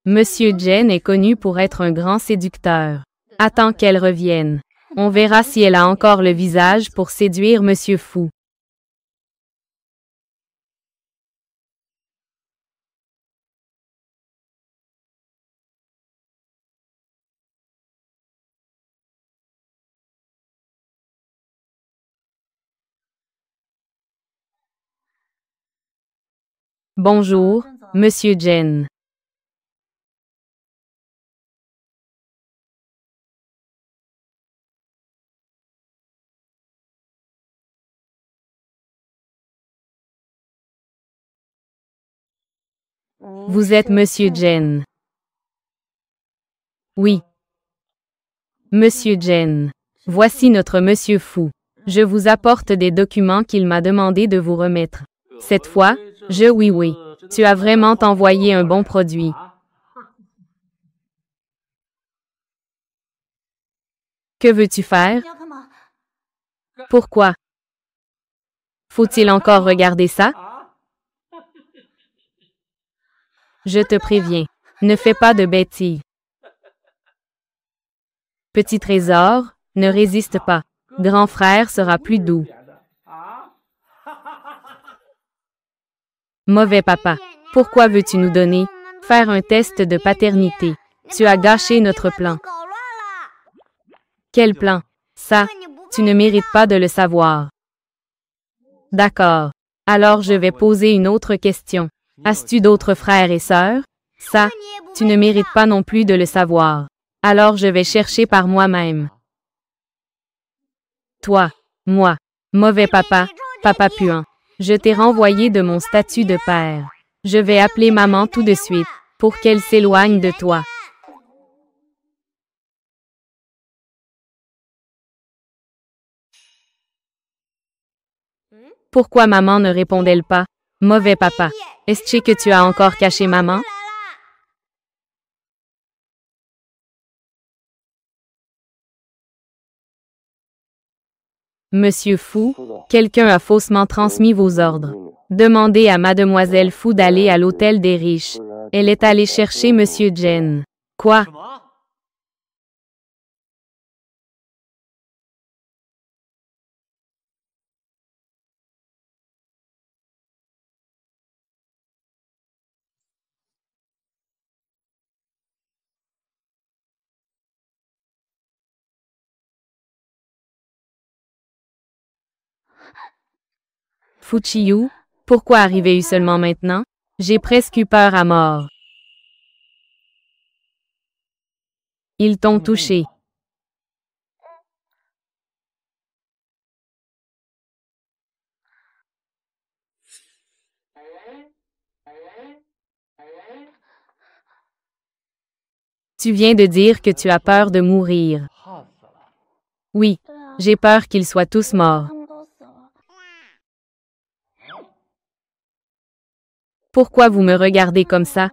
Monsieur Jen est connu pour être un grand séducteur. Attends qu'elle revienne. On verra si elle a encore le visage pour séduire Monsieur Fu. Bonjour, Monsieur Jen. Vous êtes Monsieur Jen. Oui. Monsieur Jen. Voici notre Monsieur Fu. Je vous apporte des documents qu'il m'a demandé de vous remettre. Cette fois, oui. Tu as vraiment envoyé un bon produit. Que veux-tu faire? Pourquoi? Faut-il encore regarder ça? Je te préviens. Ne fais pas de bêtises. Petit trésor, ne résiste pas. Grand frère sera plus doux. Mauvais papa, pourquoi veux-tu nous donner faire un test de paternité? Tu as gâché notre plan. Quel plan? Ça, tu ne mérites pas de le savoir. D'accord. Alors je vais poser une autre question. As-tu d'autres frères et sœurs? Ça, tu ne mérites pas non plus de le savoir. Alors je vais chercher par moi-même. Toi, moi, mauvais papa, papa puant. Je t'ai renvoyé de mon statut de père. Je vais appeler maman tout de suite, pour qu'elle s'éloigne de toi. Pourquoi maman ne répond-elle pas? Mauvais papa. Est-ce que tu as encore caché maman? Monsieur Fou, quelqu'un a faussement transmis vos ordres. Demandez à Mademoiselle Fou d'aller à l'hôtel des riches. Elle est allée chercher Monsieur Jen. Quoi? Fuchiyu, pourquoi arriver seulement maintenant? J'ai presque eu peur à mort. Ils t'ont touché. Tu viens de dire que tu as peur de mourir. Oui, j'ai peur qu'ils soient tous morts. Pourquoi vous me regardez comme ça?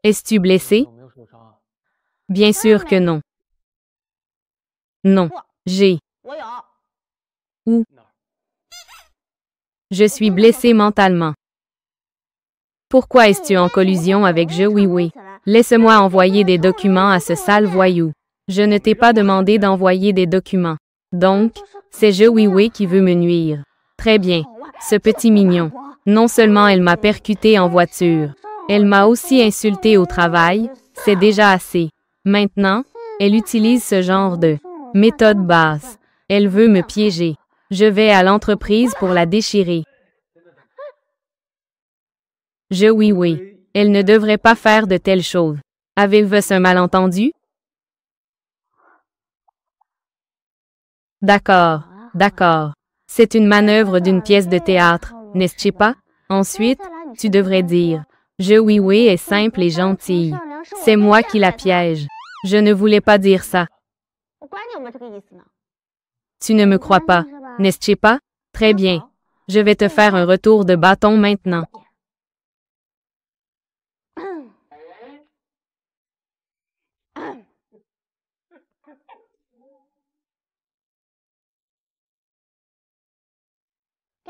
Es-tu blessé? Bien sûr que non. Non, j'ai. Où? Je suis blessé mentalement. Pourquoi es-tu en collusion avec Je Oui Oui? Laisse-moi envoyer des documents à ce sale voyou. Je ne t'ai pas demandé d'envoyer des documents. Donc, c'est Je Oui Oui qui veut me nuire. Très bien. Ce petit mignon. Non seulement elle m'a percuté en voiture, elle m'a aussi insulté au travail, c'est déjà assez. Maintenant, elle utilise ce genre de méthode basse. Elle veut me piéger. Je vais à l'entreprise pour la déchirer. Je Oui Oui. Elle ne devrait pas faire de telles choses. Avez-vous un malentendu? D'accord, d'accord. C'est une manœuvre d'une pièce de théâtre, n'est-ce pas? Ensuite, tu devrais dire, Je Oui Oui est simple et gentille. C'est moi qui la piège. Je ne voulais pas dire ça. Tu ne me crois pas, n'est-ce pas? Très bien. Je vais te faire un retour de bâton maintenant.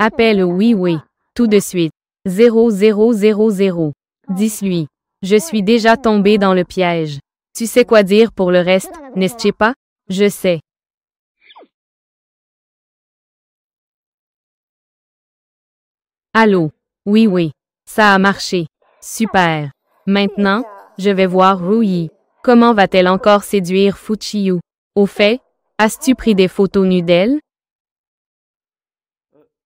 Appelle Oui Oui, tout de suite. 0000. Dis-lui. Je suis déjà tombé dans le piège. Tu sais quoi dire pour le reste, n'est-ce pas? Je sais. Allô? Oui oui. Ça a marché. Super. Maintenant, je vais voir Ruyi. Comment va-t-elle encore séduire Fuchiyu? Au fait, as-tu pris des photos nues d'elle?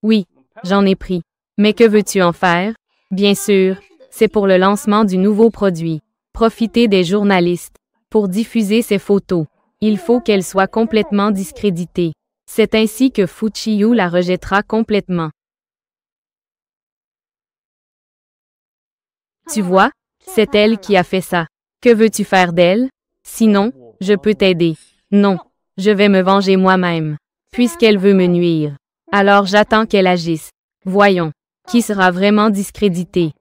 Oui, j'en ai pris. Mais que veux-tu en faire? Bien sûr, c'est pour le lancement du nouveau produit. Profiter des journalistes. Pour diffuser ces photos, il faut qu'elles soient complètement discréditées. C'est ainsi que Fuchiyu la rejettera complètement. Tu vois, c'est elle qui a fait ça. Que veux-tu faire d'elle? Sinon, je peux t'aider. Non, je vais me venger moi-même. Puisqu'elle veut me nuire. Alors j'attends qu'elle agisse. Voyons, qui sera vraiment discrédité?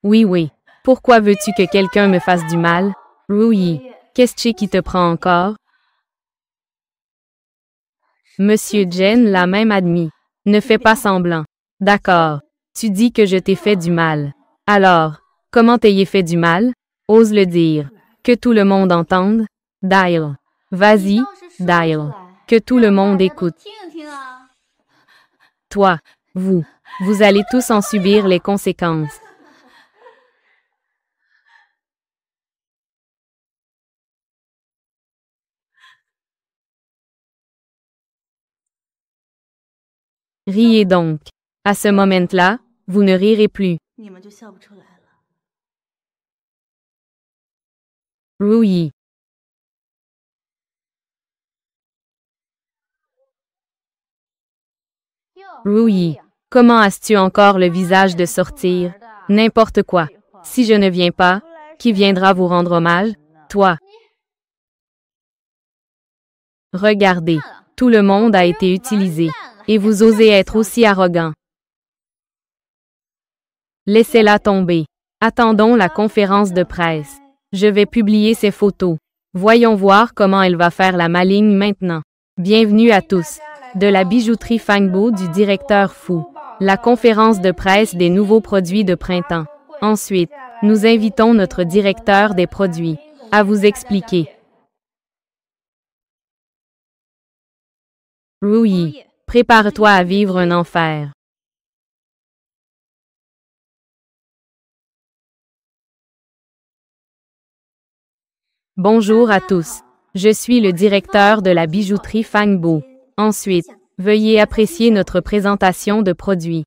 Oui, oui. Pourquoi veux-tu que quelqu'un me fasse du mal? Ruyi, qu'est-ce qui te prend encore? Monsieur Jen l'a même admis. Ne fais pas semblant. D'accord. Tu dis que je t'ai fait du mal. Alors, comment t'ayez fait du mal? Ose le dire. Que tout le monde entende. Dial. Vas-y, dial. Que tout le monde écoute. Toi, vous allez tous en subir les conséquences. Riez donc. À ce moment-là, vous ne rirez plus. Ruyi. Ruyi. Comment as-tu encore le visage de sortir? N'importe quoi. Si je ne viens pas, qui viendra vous rendre hommage? Toi. Regardez. Tout le monde a été utilisé. Et vous osez être aussi arrogant. Laissez-la tomber. Attendons la conférence de presse. Je vais publier ces photos. Voyons voir comment elle va faire la maligne maintenant. Bienvenue à tous. De la bijouterie Fangbo du directeur Fu. La conférence de presse des nouveaux produits de printemps. Ensuite, nous invitons notre directeur des produits à vous expliquer. Ruyi, prépare-toi à vivre un enfer. Bonjour à tous. Je suis le directeur de la bijouterie Fangbo. Ensuite, veuillez apprécier notre présentation de produits.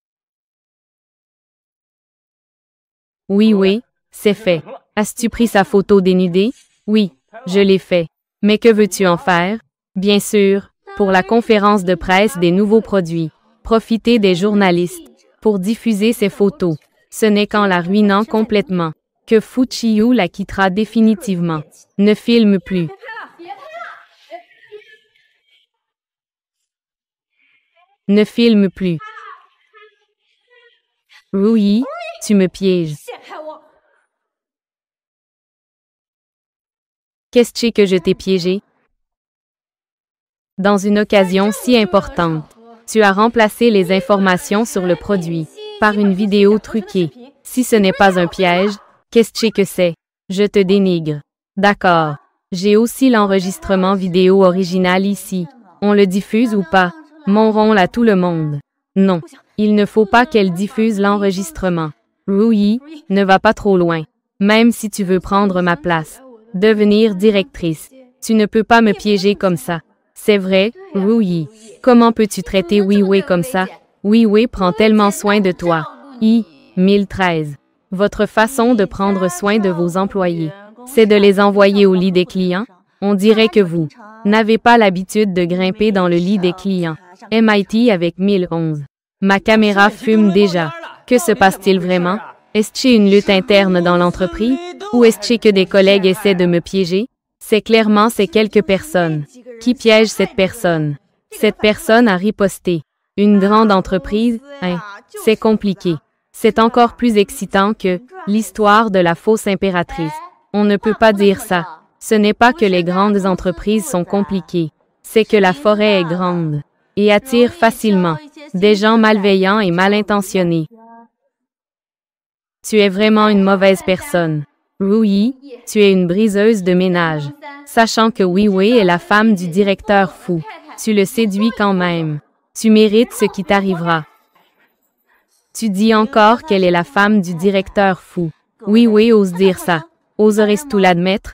Oui, c'est fait. As-tu pris sa photo dénudée? Oui, je l'ai fait. Mais que veux-tu en faire? Bien sûr, pour la conférence de presse des nouveaux produits. Profitez des journalistes pour diffuser ces photos. Ce n'est qu'en la ruinant complètement que Fu Chiyu la quittera définitivement. Ne filme plus. Ne filme plus. Ruyi, tu me pièges. Qu'est-ce que je t'ai piégé? Dans une occasion si importante, tu as remplacé les informations sur le produit par une vidéo truquée. Si ce n'est pas un piège, qu'est-ce que c'est? Je te dénigre. D'accord. J'ai aussi l'enregistrement vidéo original ici. On le diffuse ou pas? Montrons-le à tout le monde. Non. Il ne faut pas qu'elle diffuse l'enregistrement. Ruyi, ne va pas trop loin. Même si tu veux prendre ma place. Devenir directrice. Tu ne peux pas me piéger comme ça. C'est vrai, Ruyi. Comment peux-tu traiter Weiwei comme ça? Weiwei prend tellement soin de toi. 1013. Votre façon de prendre soin de vos employés, c'est de les envoyer au lit des clients? On dirait que vous n'avez pas l'habitude de grimper dans le lit des clients. MIT avec 1011. Ma caméra fume déjà. Que se passe-t-il vraiment? Est-ce une lutte interne dans l'entreprise? Ou est-ce que des collègues essaient de me piéger? C'est clairement ces quelques personnes qui piègent cette personne. Cette personne a riposté. Une grande entreprise, c'est compliqué. C'est encore plus excitant que l'histoire de la fausse impératrice. On ne peut pas dire ça. Ce n'est pas que les grandes entreprises sont compliquées. C'est que la forêt est grande et attire facilement des gens malveillants et mal intentionnés. Tu es vraiment une mauvaise personne. Ruyi, tu es une briseuse de ménage. Sachant que Weiwei est la femme du directeur Fu, tu le séduis quand même. Tu mérites ce qui t'arrivera. Tu dis encore qu'elle est la femme du directeur Fu. Weiwei ose dire ça. Oserais-tu l'admettre?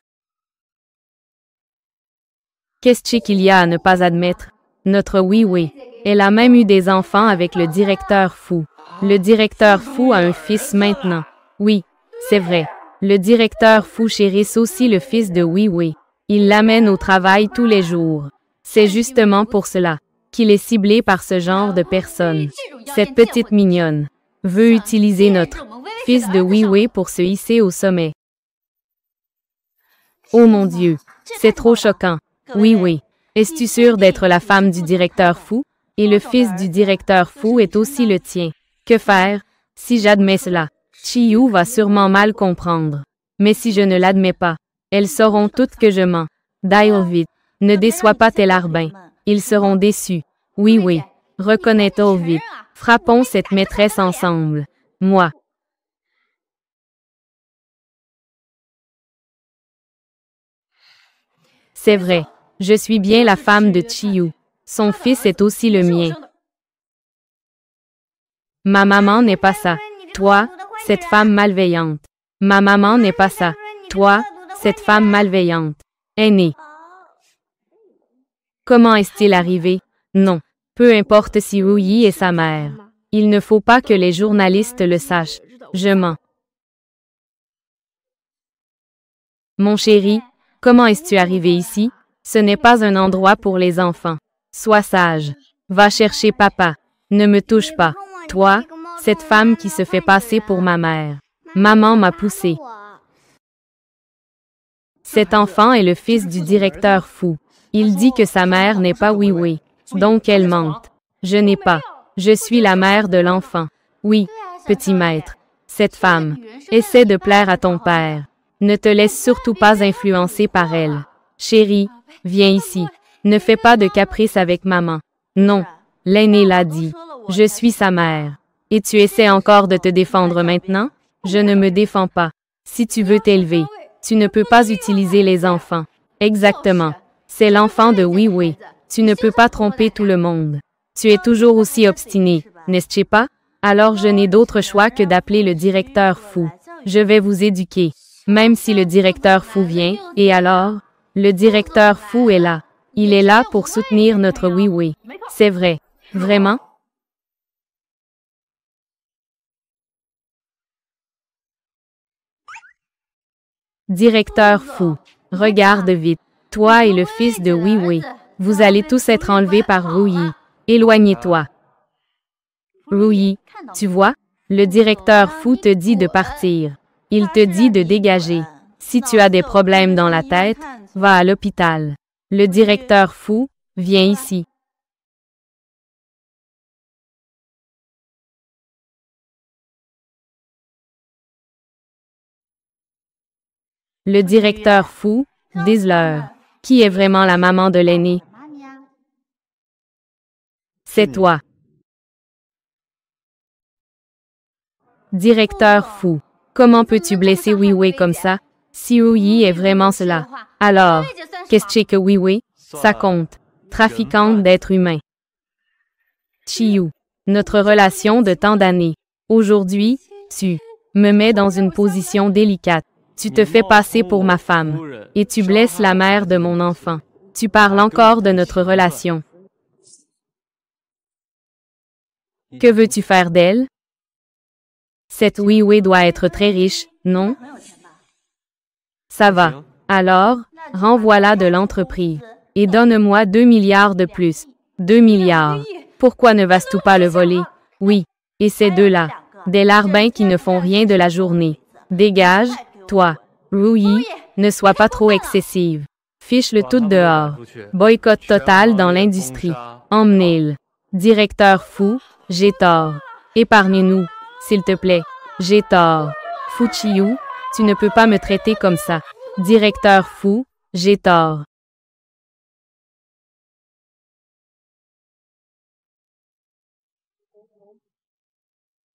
Qu'est-ce qu'il y a à ne pas admettre? Notre Weiwei. Elle a même eu des enfants avec le directeur Fu. Le directeur Fu a un fils maintenant. Oui, c'est vrai. Le directeur Fu chérisse aussi le fils de Weiwei. Il l'amène au travail tous les jours. C'est justement pour cela qu'il est ciblé par ce genre de personnes. Cette petite mignonne veut utiliser notre fils de Weiwei pour se hisser au sommet. Oh mon Dieu, c'est trop choquant. Weiwei, es-tu sûre d'être la femme du directeur Fu? Et le fils du directeur Fu est aussi le tien. Que faire si j'admets cela? Chiyu va sûrement mal comprendre. Mais si je ne l'admets pas, elles sauront toutes que je mens. Dial vite. Ne déçois pas tes larbins. Ils seront déçus. Oui, oui. Reconnais-toi vite. Frappons cette maîtresse ensemble. Moi. C'est vrai. Je suis bien la femme de Chiyu. Son fils est aussi le mien. Ma maman n'est pas ça. Toi, cette femme malveillante. Ma maman n'est pas ça. Toi, cette femme malveillante. Aînée. Comment est-il arrivé? Non. Peu importe si Ruyi est sa mère. Il ne faut pas que les journalistes le sachent. Je mens. Mon chéri, comment es-tu arrivé ici? Ce n'est pas un endroit pour les enfants. Sois sage. Va chercher papa. Ne me touche pas. Toi, cette femme qui se fait passer pour ma mère. Maman m'a poussé. Cet enfant est le fils du directeur fou. Il dit que sa mère n'est pas oui. Donc elle mente. Je n'ai pas. Je suis la mère de l'enfant. Oui, petit maître. Cette femme. Essaie de plaire à ton père. Ne te laisse surtout pas influencer par elle. Chérie, viens ici. Ne fais pas de caprice avec maman. Non, l'aîné l'a dit. Je suis sa mère. Et tu essaies encore de te défendre maintenant? Je ne me défends pas. Si tu veux t'élever, tu ne peux pas utiliser les enfants. Exactement. C'est l'enfant de oui. Tu ne peux pas tromper tout le monde. Tu es toujours aussi obstiné, n'est-ce pas? Alors je n'ai d'autre choix que d'appeler le directeur fou. Je vais vous éduquer. Même si le directeur fou vient, et alors? Le directeur fou est là. Il est là pour soutenir notre oui. C'est vrai. Vraiment? Directeur fou. Regarde vite. Toi et le fils de oui. Vous allez tous être enlevés par Ruyi. Éloignez-toi. Ruyi, tu vois? Le directeur fou te dit de partir. Il te dit de dégager. Si tu as des problèmes dans la tête, va à l'hôpital. Le directeur fou, viens ici. Le directeur fou, dis-leur. Qui est vraiment la maman de l'aîné? C'est toi. Directeur fou. Comment peux-tu blesser oui comme ça? Si Ruyi est vraiment cela, alors, qu'est-ce que oui? Ça compte. Trafiquante d'êtres humains. Chiyu. Notre relation de tant d'années. Aujourd'hui, tu me mets dans une position délicate. Tu te fais passer pour ma femme. Et tu blesses la mère de mon enfant. Tu parles encore de notre relation. Que veux-tu faire d'elle? Cette oui doit être très riche, non? Ça va. Alors, renvoie-la de l'entreprise. Et donne-moi 2 milliards de plus. 2 milliards. Pourquoi ne vas-tu pas le voler? Oui. Et ces deux-là. Des larbins qui ne font rien de la journée. Dégage, toi. Ruyi, ne sois pas trop excessive. Fiche-le tout dehors. Boycott total dans l'industrie. Emmenez-le. Directeur fou, j'ai tort. Épargne-nous, s'il te plaît. J'ai tort. Fou Chiyu, tu ne peux pas me traiter comme ça. Directeur fou, j'ai tort.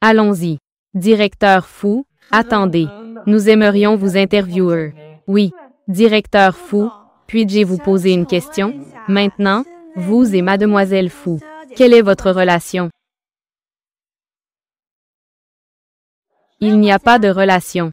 Allons-y. Directeur fou, attendez. Nous aimerions vous interviewer. Oui. Directeur fou, puis-je vous poser une question? Maintenant, vous et mademoiselle Fou, quelle est votre relation? Il n'y a pas de relation.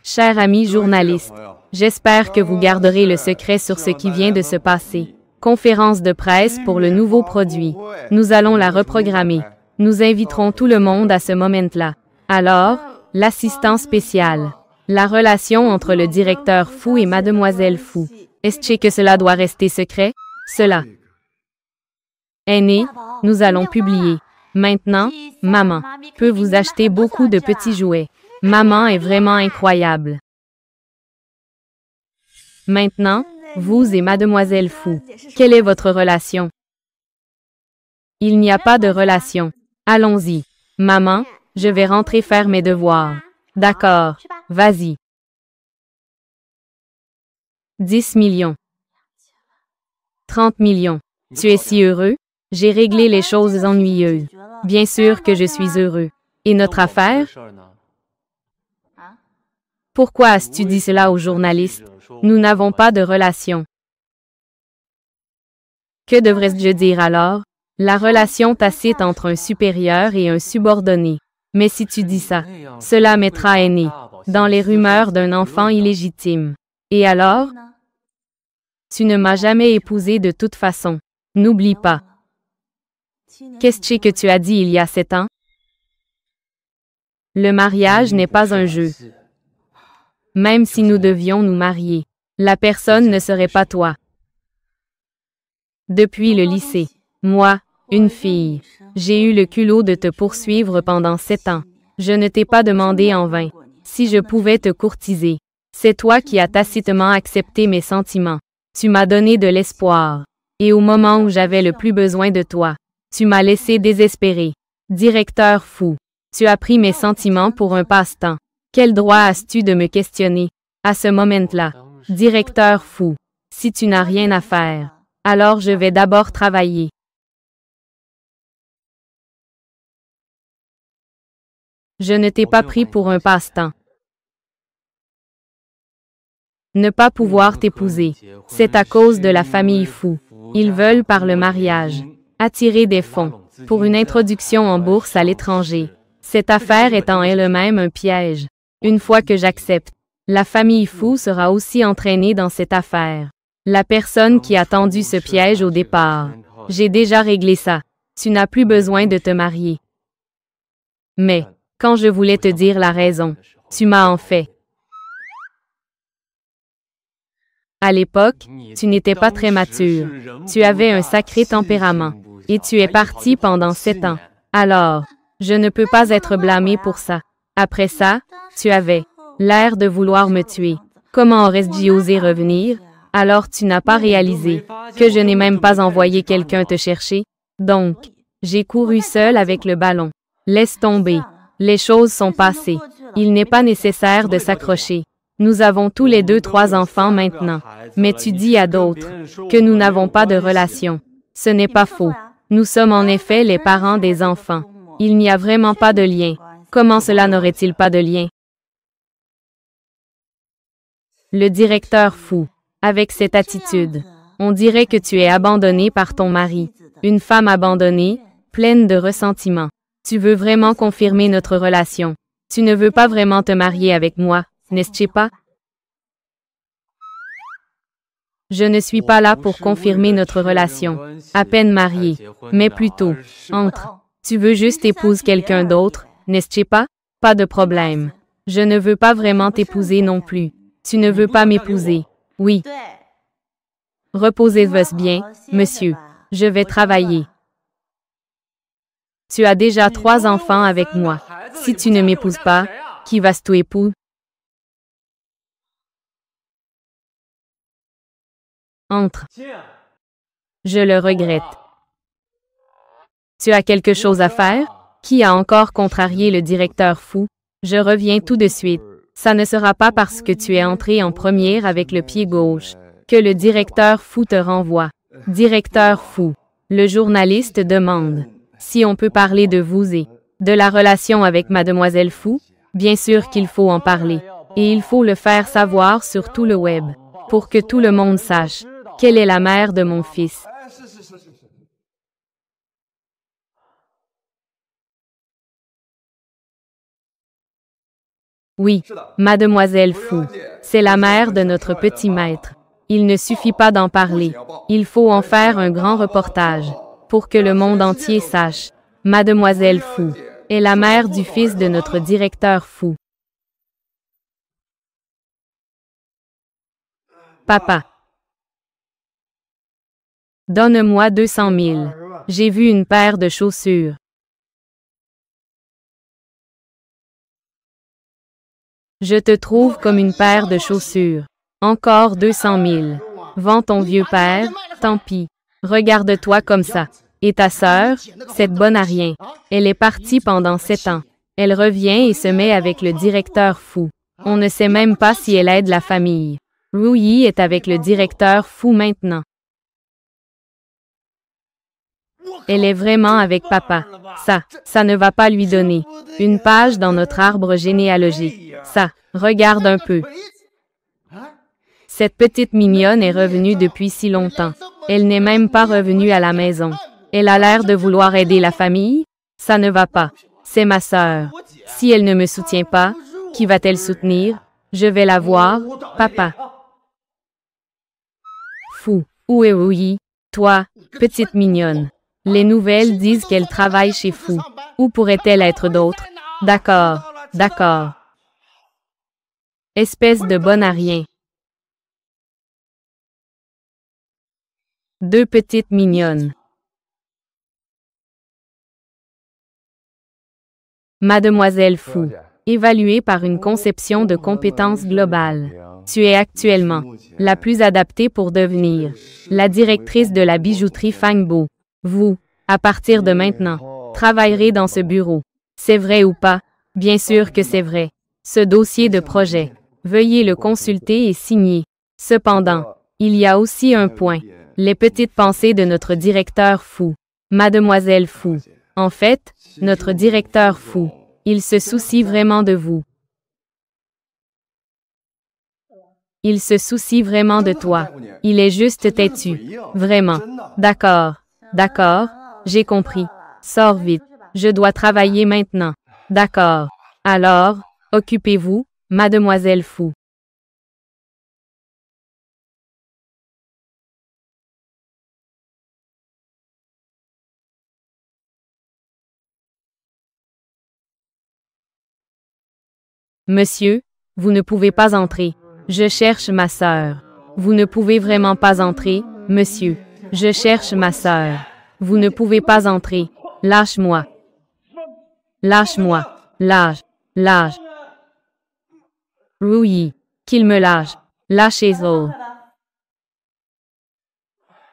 Cher ami journaliste, j'espère que vous garderez le secret sur ce qui vient de se passer. Conférence de presse pour le nouveau produit. Nous allons la reprogrammer. Nous inviterons tout le monde à ce moment-là. Alors, l'assistant spécial. La relation entre le directeur Fou et mademoiselle Fou. Est-ce que cela doit rester secret? Cela. Aîné, nous allons publier. Maintenant, maman peut vous acheter beaucoup de petits jouets. Maman est vraiment incroyable. Maintenant, vous et mademoiselle Fou, quelle est votre relation? Il n'y a pas de relation. Allons-y. Maman, je vais rentrer faire mes devoirs. D'accord. Vas-y. 10 millions. 30 millions. Tu es si heureux? J'ai réglé les choses ennuyeuses. Bien sûr que je suis heureux. Et notre affaire? Pourquoi as-tu dit cela aux journalistes? Nous n'avons pas de relation. Que devrais-je dire alors? La relation tacite entre un supérieur et un subordonné. Mais si tu dis ça, cela mettra Aîné dans les rumeurs d'un enfant illégitime. Et alors? Tu ne m'as jamais épousé de toute façon. N'oublie pas. Qu'est-ce que tu as dit il y a 7 ans? Le mariage n'est pas un jeu. Même si nous devions nous marier, la personne ne serait pas toi. Depuis le lycée, moi, une fille, j'ai eu le culot de te poursuivre pendant 7 ans. Je ne t'ai pas demandé en vain si je pouvais te courtiser. C'est toi qui as tacitement accepté mes sentiments. Tu m'as donné de l'espoir. Et au moment où j'avais le plus besoin de toi, tu m'as laissé désespéré. Directeur fou. Tu as pris mes sentiments pour un passe-temps. Quel droit as-tu de me questionner? À ce moment-là, directeur fou. Si tu n'as rien à faire, alors je vais d'abord travailler. Je ne t'ai pas pris pour un passe-temps. Ne pas pouvoir t'épouser, c'est à cause de la famille fou. Ils veulent par le mariage attirer des fonds pour une introduction en bourse à l'étranger. Cette affaire est en elle-même un piège. Une fois que j'accepte, la famille fou sera aussi entraînée dans cette affaire. La personne qui a tendu ce piège au départ. J'ai déjà réglé ça. Tu n'as plus besoin de te marier. Mais, quand je voulais te dire la raison, tu m'as en fait. À l'époque, tu n'étais pas très mature. Tu avais un sacré tempérament. Et tu es parti pendant 7 ans. Alors, je ne peux pas être blâmé pour ça. Après ça, tu avais l'air de vouloir me tuer. Comment aurais-je osé revenir? Alors tu n'as pas réalisé que je n'ai même pas envoyé quelqu'un te chercher? Donc, j'ai couru seul avec le ballon. Laisse tomber. Les choses sont passées. Il n'est pas nécessaire de s'accrocher. Nous avons tous les 2 3 enfants maintenant. Mais tu dis à d'autres que nous n'avons pas de relation. Ce n'est pas faux. Nous sommes en effet les parents des enfants. Il n'y a vraiment pas de lien. Comment cela n'aurait-il pas de lien? Le directeur fou. Avec cette attitude, on dirait que tu es abandonné par ton mari. Une femme abandonnée, pleine de ressentiment. Tu veux vraiment confirmer notre relation. Tu ne veux pas vraiment te marier avec moi, n'est-ce pas? Je ne suis pas là pour confirmer notre relation. À peine mariée, mais plutôt, entre. Tu veux juste épouser quelqu'un d'autre, n'est-ce pas? Pas de problème. Je ne veux pas vraiment t'épouser non plus. Tu ne veux pas m'épouser. Oui. Reposez-vous bien, monsieur. Je vais travailler. Tu as déjà 3 enfants avec moi. Si tu ne m'épouses pas, qui va t'épouser? Entre. Je le regrette. Tu as quelque chose à faire? Qui a encore contrarié le directeur fou? Je reviens tout de suite. Ça ne sera pas parce que tu es entré en première avec le pied gauche que le directeur fou te renvoie. Directeur fou. Le journaliste demande si on peut parler de vous et de la relation avec Mademoiselle Fou. Bien sûr qu'il faut en parler. Et il faut le faire savoir sur tout le web pour que tout le monde sache quelle est la mère de mon fils. Oui, Mademoiselle Fou, c'est la mère de notre petit maître. Il ne suffit pas d'en parler. Il faut en faire un grand reportage pour que le monde entier sache. Mademoiselle Fou est la mère du fils de notre directeur fou. Papa. Donne-moi 200 000. J'ai vu une paire de chaussures. Je te trouve comme une paire de chaussures. Encore 200 000. Vends ton vieux père, tant pis. Regarde-toi comme ça. Et ta sœur, cette bonne à rien, elle est partie pendant 7 ans. Elle revient et se met avec le directeur fou. On ne sait même pas si elle aide la famille. Ruyi est avec le directeur fou maintenant. Elle est vraiment avec papa. Ça ne va pas lui donner. Une page dans notre arbre généalogique. Ça, regarde un peu. Cette petite mignonne est revenue depuis si longtemps. Elle n'est même pas revenue à la maison. Elle a l'air de vouloir aider la famille. Ça ne va pas. C'est ma sœur. Si elle ne me soutient pas, qui va-t-elle soutenir? Je vais la voir, papa. Fou. Où est Ruyi? Toi, petite mignonne. Les nouvelles disent qu'elle travaille chez Fou. Où pourrait-elle être d'autre? D'accord, d'accord. Espèce de bonne à rien. Deux petites mignonnes. Mademoiselle Fou. Évaluée par une conception de compétences globales. Tu es actuellement la plus adaptée pour devenir la directrice de la bijouterie Fangbo. Vous, à partir de maintenant, travaillerez dans ce bureau. C'est vrai ou pas? Bien sûr que c'est vrai. Ce dossier de projet, veuillez le consulter et signer. Cependant, il y a aussi un point. Les petites pensées de notre directeur fou. Mademoiselle Fou. En fait, notre directeur fou. Il se soucie vraiment de vous. Il se soucie vraiment de toi. Il est juste têtu. Vraiment. D'accord. D'accord. J'ai compris. Sors vite. Je dois travailler maintenant. D'accord. Alors, occupez-vous, Mademoiselle Fou. Monsieur, vous ne pouvez pas entrer. Je cherche ma sœur. Vous ne pouvez vraiment pas entrer, monsieur. Je cherche ma sœur. Vous ne pouvez pas entrer. Lâche-moi. Lâche-moi. Lâche. Lâche. Ruyi. Qu'il me lâche. Lâchez-le.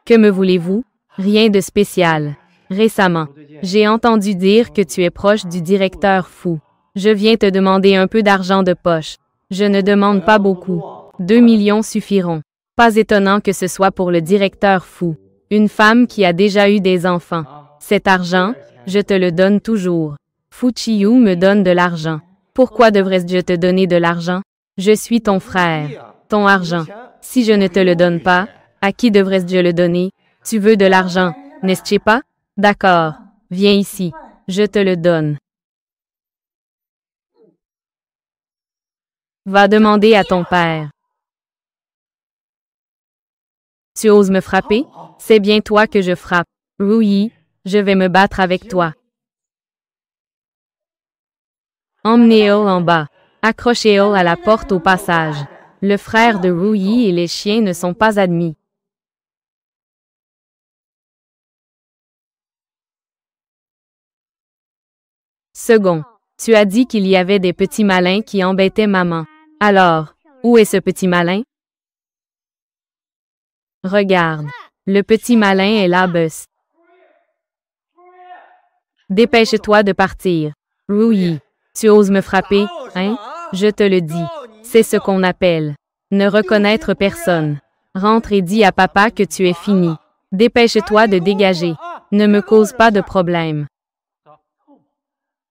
Que me voulez-vous? Rien de spécial. Récemment, j'ai entendu dire que tu es proche du directeur fou. Je viens te demander un peu d'argent de poche. Je ne demande pas beaucoup. 2 millions suffiront. Pas étonnant que ce soit pour le directeur fou. Une femme qui a déjà eu des enfants. Cet argent, je te le donne toujours. Fuchiyu me donne de l'argent. Pourquoi devrais-je te donner de l'argent? Je suis ton frère. Ton argent. Si je ne te le donne pas, à qui devrais-je le donner? Tu veux de l'argent, n'est-ce pas? D'accord. Viens ici. Je te le donne. Va demander à ton père. Tu oses me frapper? C'est bien toi que je frappe. Ruyi, je vais me battre avec toi. Emmenez-le en bas. Accrochez-le à la porte au passage. Le frère de Ruyi et les chiens ne sont pas admis. Second, tu as dit qu'il y avait des petits malins qui embêtaient maman. Alors, où est ce petit malin? Regarde. Le petit malin est là-bas. Dépêche-toi de partir. Ruyi, tu oses me frapper, hein? Je te le dis. C'est ce qu'on appelle ne reconnaître personne. Rentre et dis à papa que tu es fini. Dépêche-toi de dégager. Ne me cause pas de problème.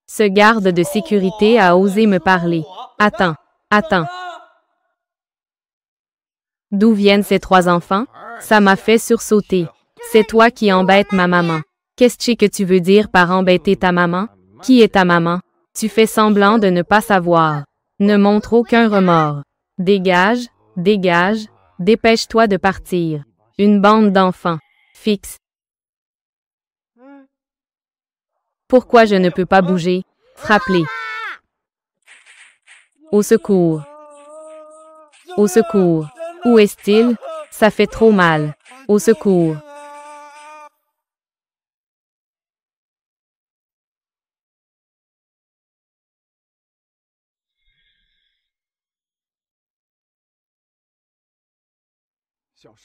Ce garde de sécurité a osé me parler. Attends, attends. D'où viennent ces 3 enfants? Ça m'a fait sursauter. C'est toi qui embêtes ma maman. Qu'est-ce que tu veux dire par embêter ta maman? Qui est ta maman? Tu fais semblant de ne pas savoir. Ne montre aucun remords. Dégage, dégage, dépêche-toi de partir. Une bande d'enfants. Fixe. Pourquoi je ne peux pas bouger? Frappe-les. Au secours. Au secours. Où est-il? Ça fait trop mal. Au secours.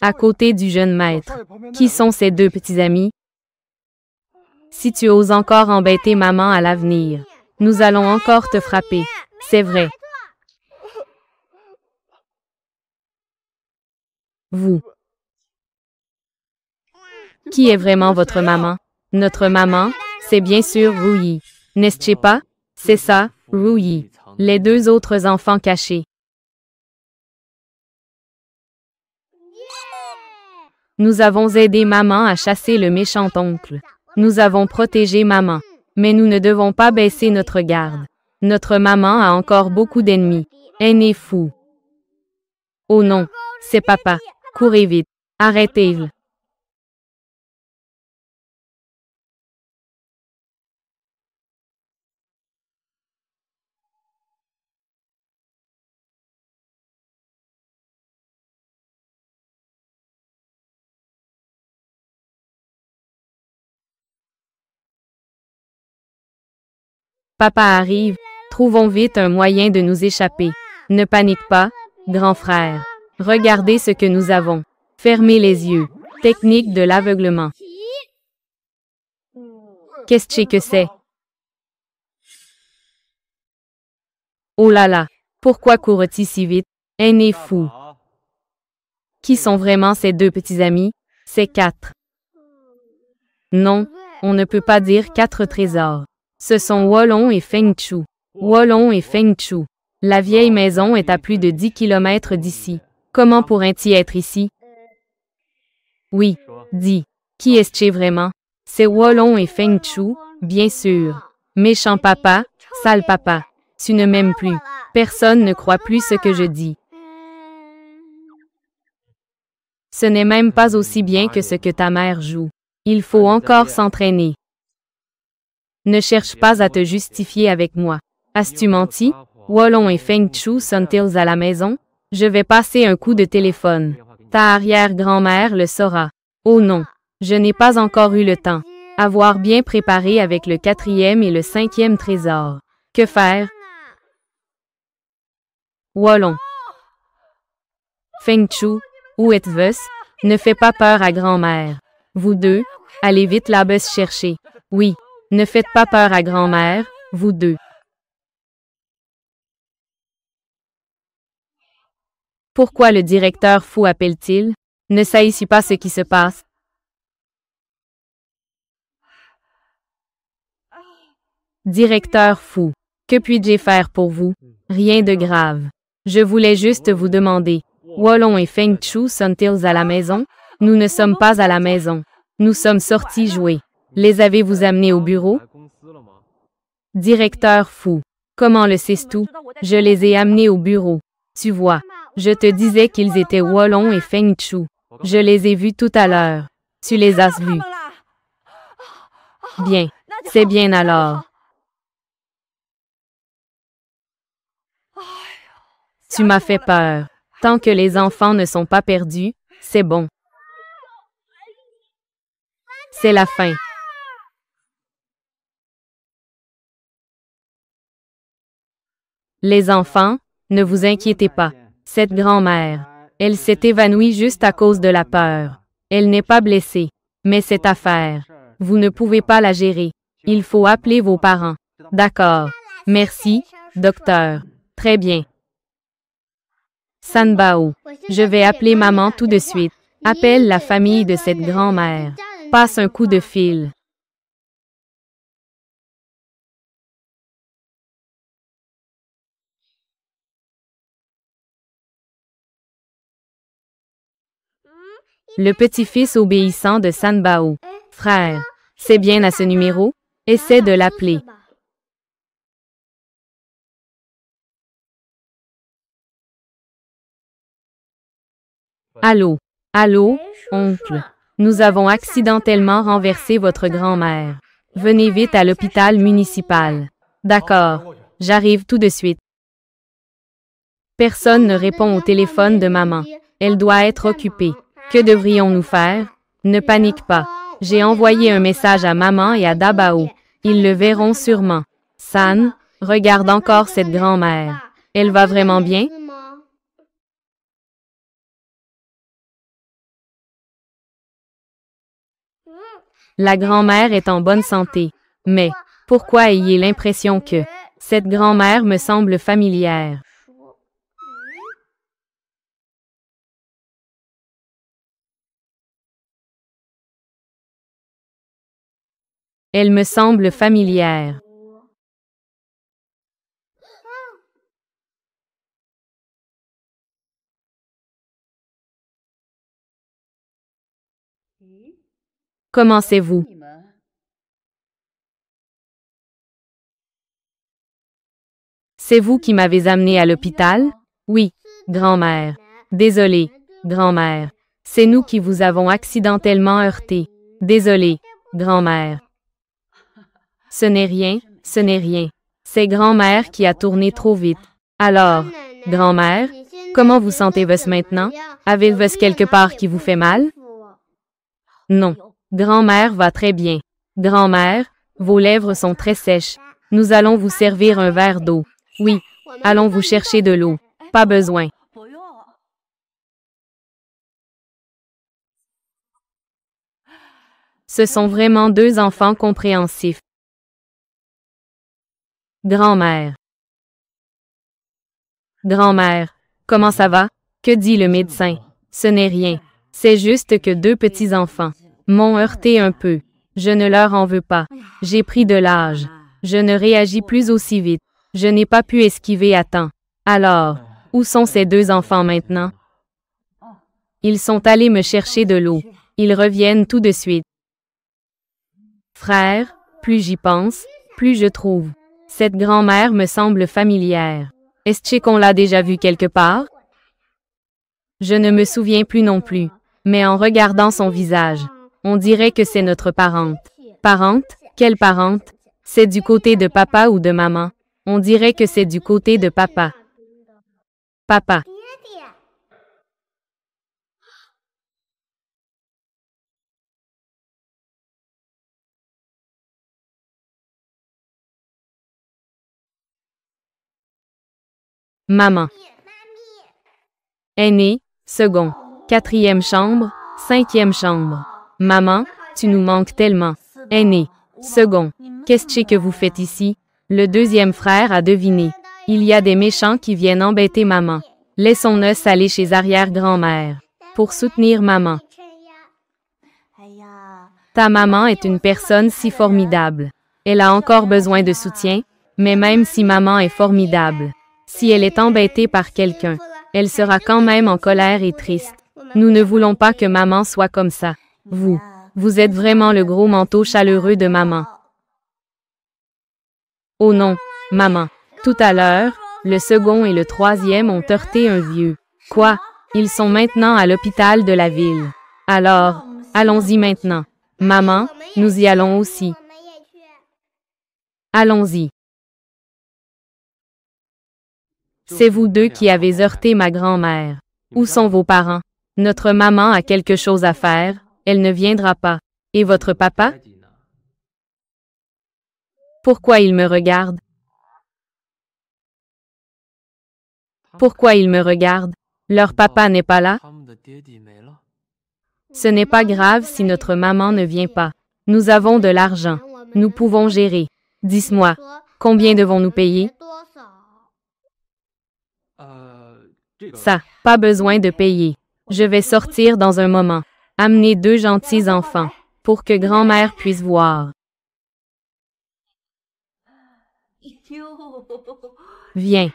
À côté du jeune maître. Qui sont ces 2 petits amis? Si tu oses encore embêter maman à l'avenir, nous allons encore te frapper. C'est vrai. Vous. Qui est vraiment votre maman? Notre maman, c'est bien sûr Ruyi. N'est-ce pas? C'est ça, Ruyi. Les deux autres enfants cachés. Nous avons aidé maman à chasser le méchant oncle. Nous avons protégé maman. Mais nous ne devons pas baisser notre garde. Notre maman a encore beaucoup d'ennemis. Aîné fou. Oh non, c'est papa. Courez vite. Arrêtez-le. Papa arrive. Trouvons vite un moyen de nous échapper. Ne panique pas, grand frère. Regardez ce que nous avons. Fermez les yeux. Technique de l'aveuglement. Qu'est-ce que c'est? Oh là là, pourquoi court-il si vite? Aîné fou. Qui sont vraiment ces deux petits amis? C'est 4. Non, on ne peut pas dire 4 trésors. Ce sont Wolong et Feng Chu. Wolong et Feng Chu. La vieille maison est à plus de 10 kilomètres d'ici. Comment pourrait-il être ici? Oui, dis. Qui est-ce vraiment? C'est Wolong et Feng Chu, bien sûr. Méchant papa, sale papa. Tu ne m'aimes plus. Personne ne croit plus ce que je dis. Ce n'est même pas aussi bien que ce que ta mère joue. Il faut encore s'entraîner. Ne cherche pas à te justifier avec moi. As-tu menti? Wolong et Feng Chu sont-ils à la maison? Je vais passer un coup de téléphone. Ta arrière-grand-mère le saura. Oh non, je n'ai pas encore eu le temps. Avoir bien préparé avec le 4e et le 5e trésor. Que faire? Wolong. Feng Chu, où êtes-vous? Ne fais pas peur à grand-mère. Vous deux, allez vite la bus chercher. Oui, ne faites pas peur à grand-mère, vous deux. Pourquoi le directeur fou appelle-t-il? Ne sait-il pas ce qui se passe? Directeur fou, que puis-je faire pour vous? Rien de grave. Je voulais juste vous demander. Wolong et Feng Chu sont-ils à la maison? Nous ne sommes pas à la maison. Nous sommes sortis jouer. Les avez-vous amenés au bureau? Directeur fou. Comment le sais-tu? Je les ai amenés au bureau. Tu vois, je te disais qu'ils étaient Wolong et Feng Chu. Je les ai vus tout à l'heure. Tu les as vus. Bien. C'est bien alors. Tu m'as fait peur. Tant que les enfants ne sont pas perdus, c'est bon. C'est la fin. Les enfants, ne vous inquiétez pas. Cette grand-mère, elle s'est évanouie juste à cause de la peur. Elle n'est pas blessée. Mais cette affaire, vous ne pouvez pas la gérer. Il faut appeler vos parents. D'accord. Merci, docteur. Très bien. Sanbao, je vais appeler maman tout de suite. Appelle la famille de cette grand-mère. Passe un coup de fil. Le petit-fils obéissant de Sanbao. Frère, c'est bien à ce numéro? Essaie de l'appeler. Allô? Allô, oncle? Nous avons accidentellement renversé votre grand-mère. Venez vite à l'hôpital municipal. D'accord. J'arrive tout de suite. Personne ne répond au téléphone de maman. Elle doit être occupée. Que devrions-nous faire? Ne panique pas. J'ai envoyé un message à maman et à Dabao. Ils le verront sûrement. San, regarde encore cette grand-mère. Elle va vraiment bien? La grand-mère est en bonne santé. Mais, pourquoi ayez l'impression que cette grand-mère me semble familière? Elle me semble familière. Commencez-vous. C'est vous qui m'avez amené à l'hôpital? Oui, grand-mère. Désolée, grand-mère. C'est nous qui vous avons accidentellement heurté. Désolée, grand-mère. Ce n'est rien, ce n'est rien. C'est grand-mère qui a tourné trop vite. Alors, grand-mère, comment vous sentez-vous maintenant? Avez-vous quelque part qui vous fait mal? Non. Grand-mère va très bien. Grand-mère, vos lèvres sont très sèches. Nous allons vous servir un verre d'eau. Oui, allons vous chercher de l'eau. Pas besoin. Ce sont vraiment deux enfants compréhensifs. Grand-mère. Grand-mère, comment ça va? Que dit le médecin? Ce n'est rien. C'est juste que deux petits-enfants m'ont heurté un peu. Je ne leur en veux pas. J'ai pris de l'âge. Je ne réagis plus aussi vite. Je n'ai pas pu esquiver à temps. Alors, où sont ces deux enfants maintenant? Ils sont allés me chercher de l'eau. Ils reviennent tout de suite. Frère, plus j'y pense, plus je trouve. Cette grand-mère me semble familière. Est-ce qu'on l'a déjà vue quelque part? Je ne me souviens plus non plus, mais en regardant son visage, on dirait que c'est notre parente. Parente? Quelle parente? C'est du côté de papa ou de maman? On dirait que c'est du côté de papa. Papa. Maman. Aîné, second, quatrième chambre, cinquième chambre. Maman, tu nous manques tellement. Aîné, second, qu'est-ce que vous faites ici? Le deuxième frère a deviné. Il y a des méchants qui viennent embêter maman. Laissons-nous aller chez arrière-grand-mère pour soutenir maman. Ta maman est une personne si formidable. Elle a encore besoin de soutien, mais même si maman est formidable, si elle est embêtée par quelqu'un, elle sera quand même en colère et triste. Nous ne voulons pas que maman soit comme ça. Vous êtes vraiment le gros manteau chaleureux de maman. Oh non, maman. Tout à l'heure, le second et le troisième ont heurté un vieux. Quoi? Ils sont maintenant à l'hôpital de la ville. Alors, allons-y maintenant. Maman, nous y allons aussi. Allons-y. C'est vous deux qui avez heurté ma grand-mère. Où sont vos parents? Notre maman a quelque chose à faire, elle ne viendra pas. Et votre papa? Pourquoi il me regarde? Pourquoi il me regarde? Leur papa n'est pas là? Ce n'est pas grave si notre maman ne vient pas. Nous avons de l'argent. Nous pouvons gérer. Dis-moi, combien devons-nous payer? Ça, pas besoin de payer. Je vais sortir dans un moment. Amener deux gentils enfants, pour que grand-mère puisse voir. Viens.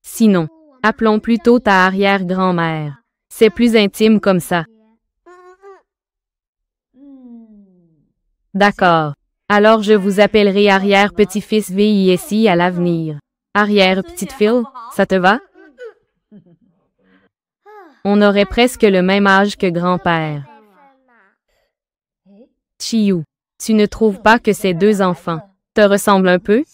Sinon, appelons plutôt ta arrière-grand-mère. C'est plus intime comme ça. D'accord. Alors je vous appellerai arrière-petit-fils VISI à l'avenir. Arrière-petite-fille, ça te va? On aurait presque le même âge que grand-père. Chiou, tu ne trouves pas que ces deux enfants te ressemblent un peu?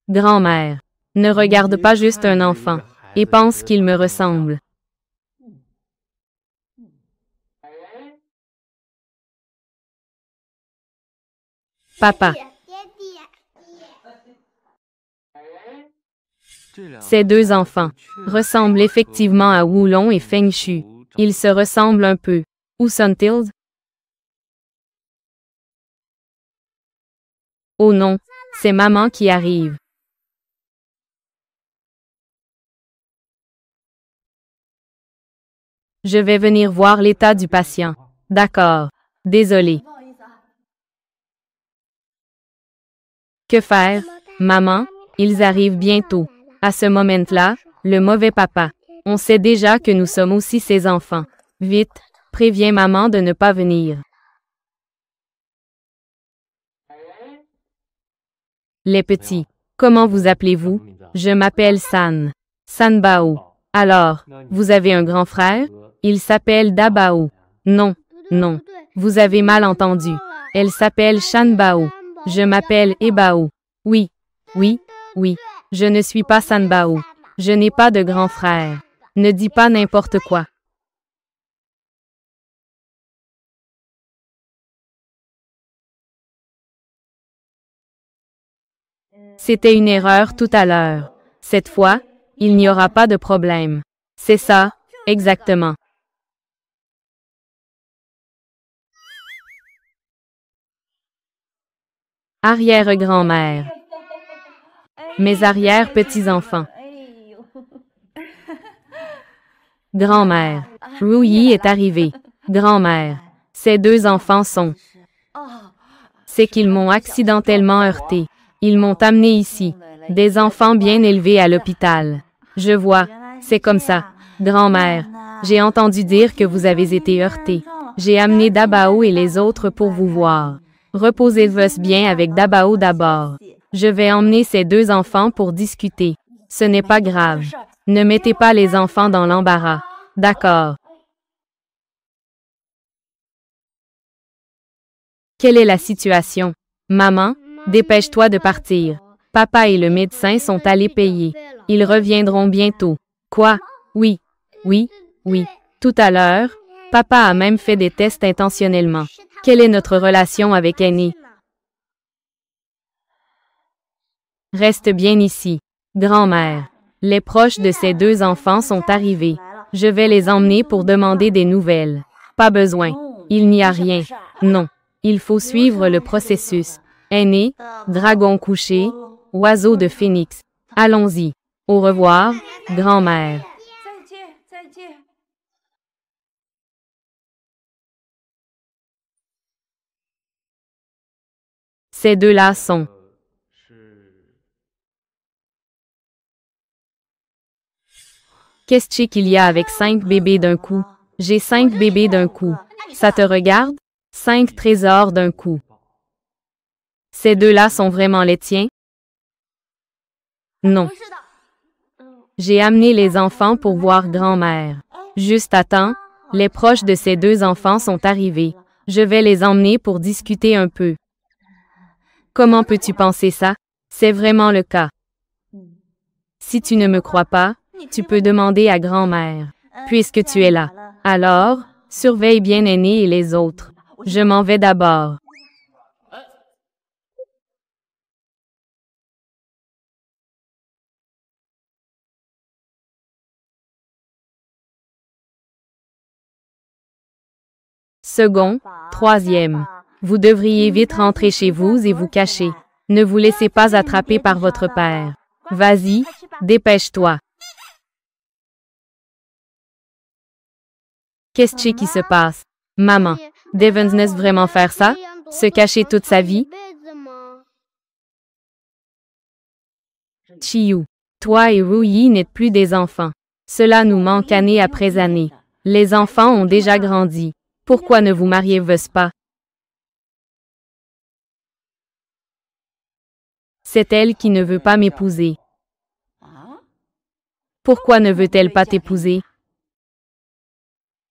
Grand-mère, ne regarde pas juste un enfant et pense qu'il me ressemble. Papa. Ces deux enfants ressemblent effectivement à Wulong et Feng Shu. Ils se ressemblent un peu. Où sont-ils? Oh non, c'est maman qui arrive. Je vais venir voir l'état du patient. D'accord. Désolé. Que faire? Maman, ils arrivent bientôt. À ce moment-là, le mauvais papa. On sait déjà que nous sommes aussi ses enfants. Vite, préviens maman de ne pas venir. Les petits. Comment vous appelez-vous? Je m'appelle San. Sanbao. Alors, vous avez un grand frère? Il s'appelle Dabao. Non, non. Vous avez mal entendu. Elle s'appelle Shanbao. Je m'appelle Ebao. Oui, oui, oui. Je ne suis pas Sanbao. Je n'ai pas de grand frère. Ne dis pas n'importe quoi. C'était une erreur tout à l'heure. Cette fois, il n'y aura pas de problème. C'est ça, exactement. Arrière-grand-mère. Mes arrière-petits-enfants. Grand-mère. Ruyi est arrivée. Grand-mère. Ces deux enfants sont. C'est qu'ils m'ont accidentellement heurté. Ils m'ont amené ici. Des enfants bien élevés à l'hôpital. Je vois. C'est comme ça. Grand-mère. J'ai entendu dire que vous avez été heurté. J'ai amené Dabao et les autres pour vous voir. Reposez-vous bien avec Dabao d'abord. Je vais emmener ces deux enfants pour discuter. Ce n'est pas grave. Ne mettez pas les enfants dans l'embarras. D'accord. Quelle est la situation? Maman, dépêche-toi de partir. Papa et le médecin sont allés payer. Ils reviendront bientôt. Quoi? Oui, oui, oui. Tout à l'heure, papa a même fait des tests intentionnellement. Quelle est notre relation avec Aîné? Reste bien ici. Grand-mère. Les proches de ces deux enfants sont arrivés. Je vais les emmener pour demander des nouvelles. Pas besoin. Il n'y a rien. Non. Il faut suivre le processus. Aîné, dragon couché, oiseau de phénix. Allons-y. Au revoir, grand-mère. Ces deux-là sont. Qu'est-ce qu'il y a avec 5 bébés d'un coup? J'ai 5 bébés d'un coup. Ça te regarde? 5 trésors d'un coup. Ces deux-là sont vraiment les tiens? Non. J'ai amené les enfants pour voir grand-mère. Juste à temps, les proches de ces deux enfants sont arrivés. Je vais les emmener pour discuter un peu. Comment peux-tu penser ça? C'est vraiment le cas. Si tu ne me crois pas, tu peux demander à grand-mère. Puisque tu es là. Alors, surveille bien Aîné et les autres. Je m'en vais d'abord. Second, troisième. Vous devriez vite rentrer chez vous et vous cacher. Ne vous laissez pas attraper par votre père. Vas-y, dépêche-toi. Qu'est-ce qui se passe? Maman, Devon laisse vraiment faire ça? Se cacher toute sa vie? Chiyu, toi et Ruyi n'êtes plus des enfants. Cela nous manque année après année. Les enfants ont déjà grandi. Pourquoi ne vous mariez-vous pas? C'est elle qui ne veut pas m'épouser. Pourquoi ne veut-elle pas t'épouser?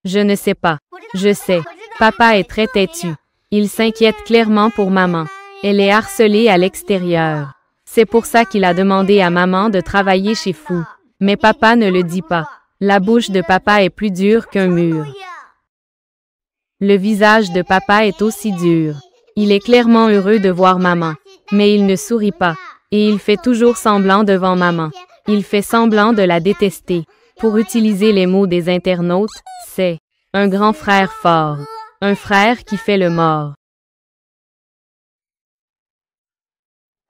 Je ne sais pas. Je sais. Papa est très têtu. Il s'inquiète clairement pour maman. Elle est harcelée à l'extérieur. C'est pour ça qu'il a demandé à maman de travailler chez Fou. Mais papa ne le dit pas. La bouche de papa est plus dure qu'un mur. Le visage de papa est aussi dur. Il est clairement heureux de voir maman. Mais il ne sourit pas. Et il fait toujours semblant devant maman. Il fait semblant de la détester. Pour utiliser les mots des internautes, c'est un grand frère fort. Un frère qui fait le mort.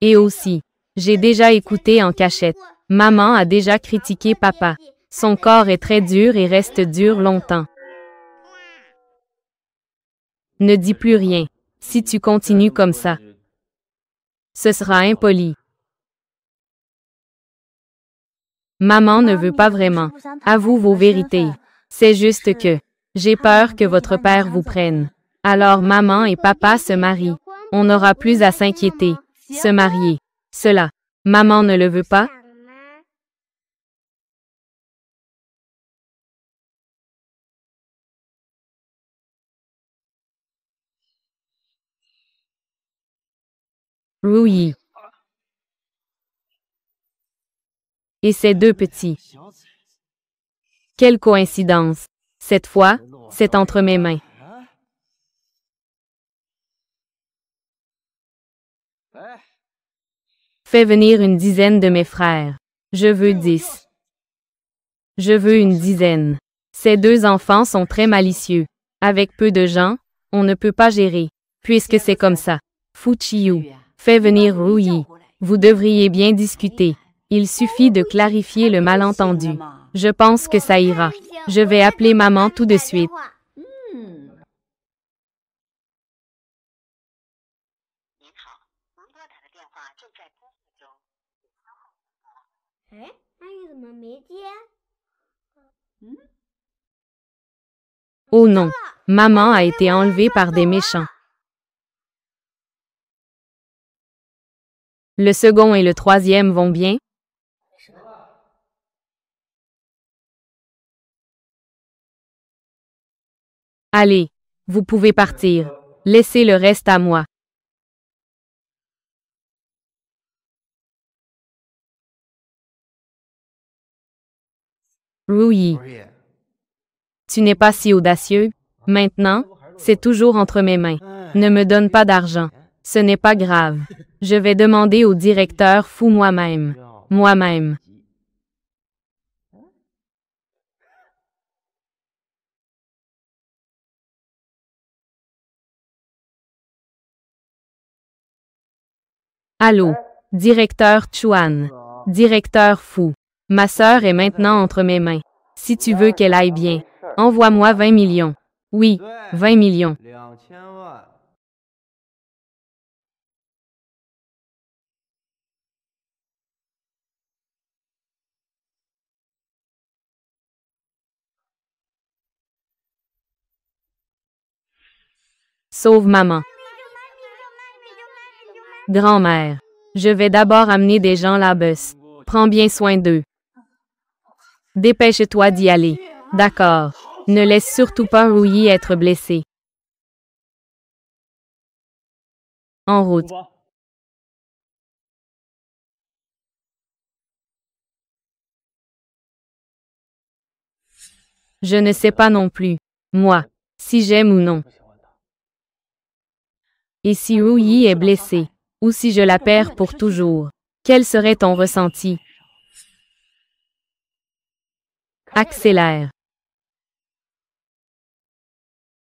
Et aussi, j'ai déjà écouté en cachette. Maman a déjà critiqué papa. Son corps est très dur et reste dur longtemps. Ne dis plus rien. Si tu continues comme ça, ce sera impoli. Maman ne veut pas vraiment. Avoue vos vérités. C'est juste que j'ai peur que votre père vous prenne. Alors maman et papa se marient. On n'aura plus à s'inquiéter. Se marier. Cela. Maman ne le veut pas? Rouyi. Et ces deux petits. Quelle coïncidence. Cette fois, c'est entre mes mains. Fais venir une dizaine de mes frères. Je veux 10. Je veux une dizaine. Ces deux enfants sont très malicieux. Avec peu de gens, on ne peut pas gérer. Puisque c'est comme ça. Fuchiyu. Fais venir Rouyi. Vous devriez bien discuter. Il suffit de clarifier le malentendu. Je pense que ça ira. Je vais appeler maman tout de suite. Oh non, maman a été enlevée par des méchants. Le second et le troisième vont bien? Allez, vous pouvez partir. Laissez le reste à moi. Rouyi. Tu n'es pas si audacieux. Maintenant, c'est toujours entre mes mains. Ne me donne pas d'argent. Ce n'est pas grave. Je vais demander au directeur fou moi-même. Moi-même. Allô, directeur Chuan. Directeur fou. Ma sœur est maintenant entre mes mains. Si tu veux qu'elle aille bien, envoie-moi 20 millions. Oui, 20 millions. Sauve maman. Grand-mère. Je vais d'abord amener des gens là-bas. Prends bien soin d'eux. Dépêche-toi d'y aller. D'accord. Ne laisse surtout pas Rouyi être blessé. En route. Je ne sais pas non plus, moi, si j'aime ou non. Et si Rouyi est blessé, ou si je la perds pour toujours, quel serait ton ressenti? Accélère.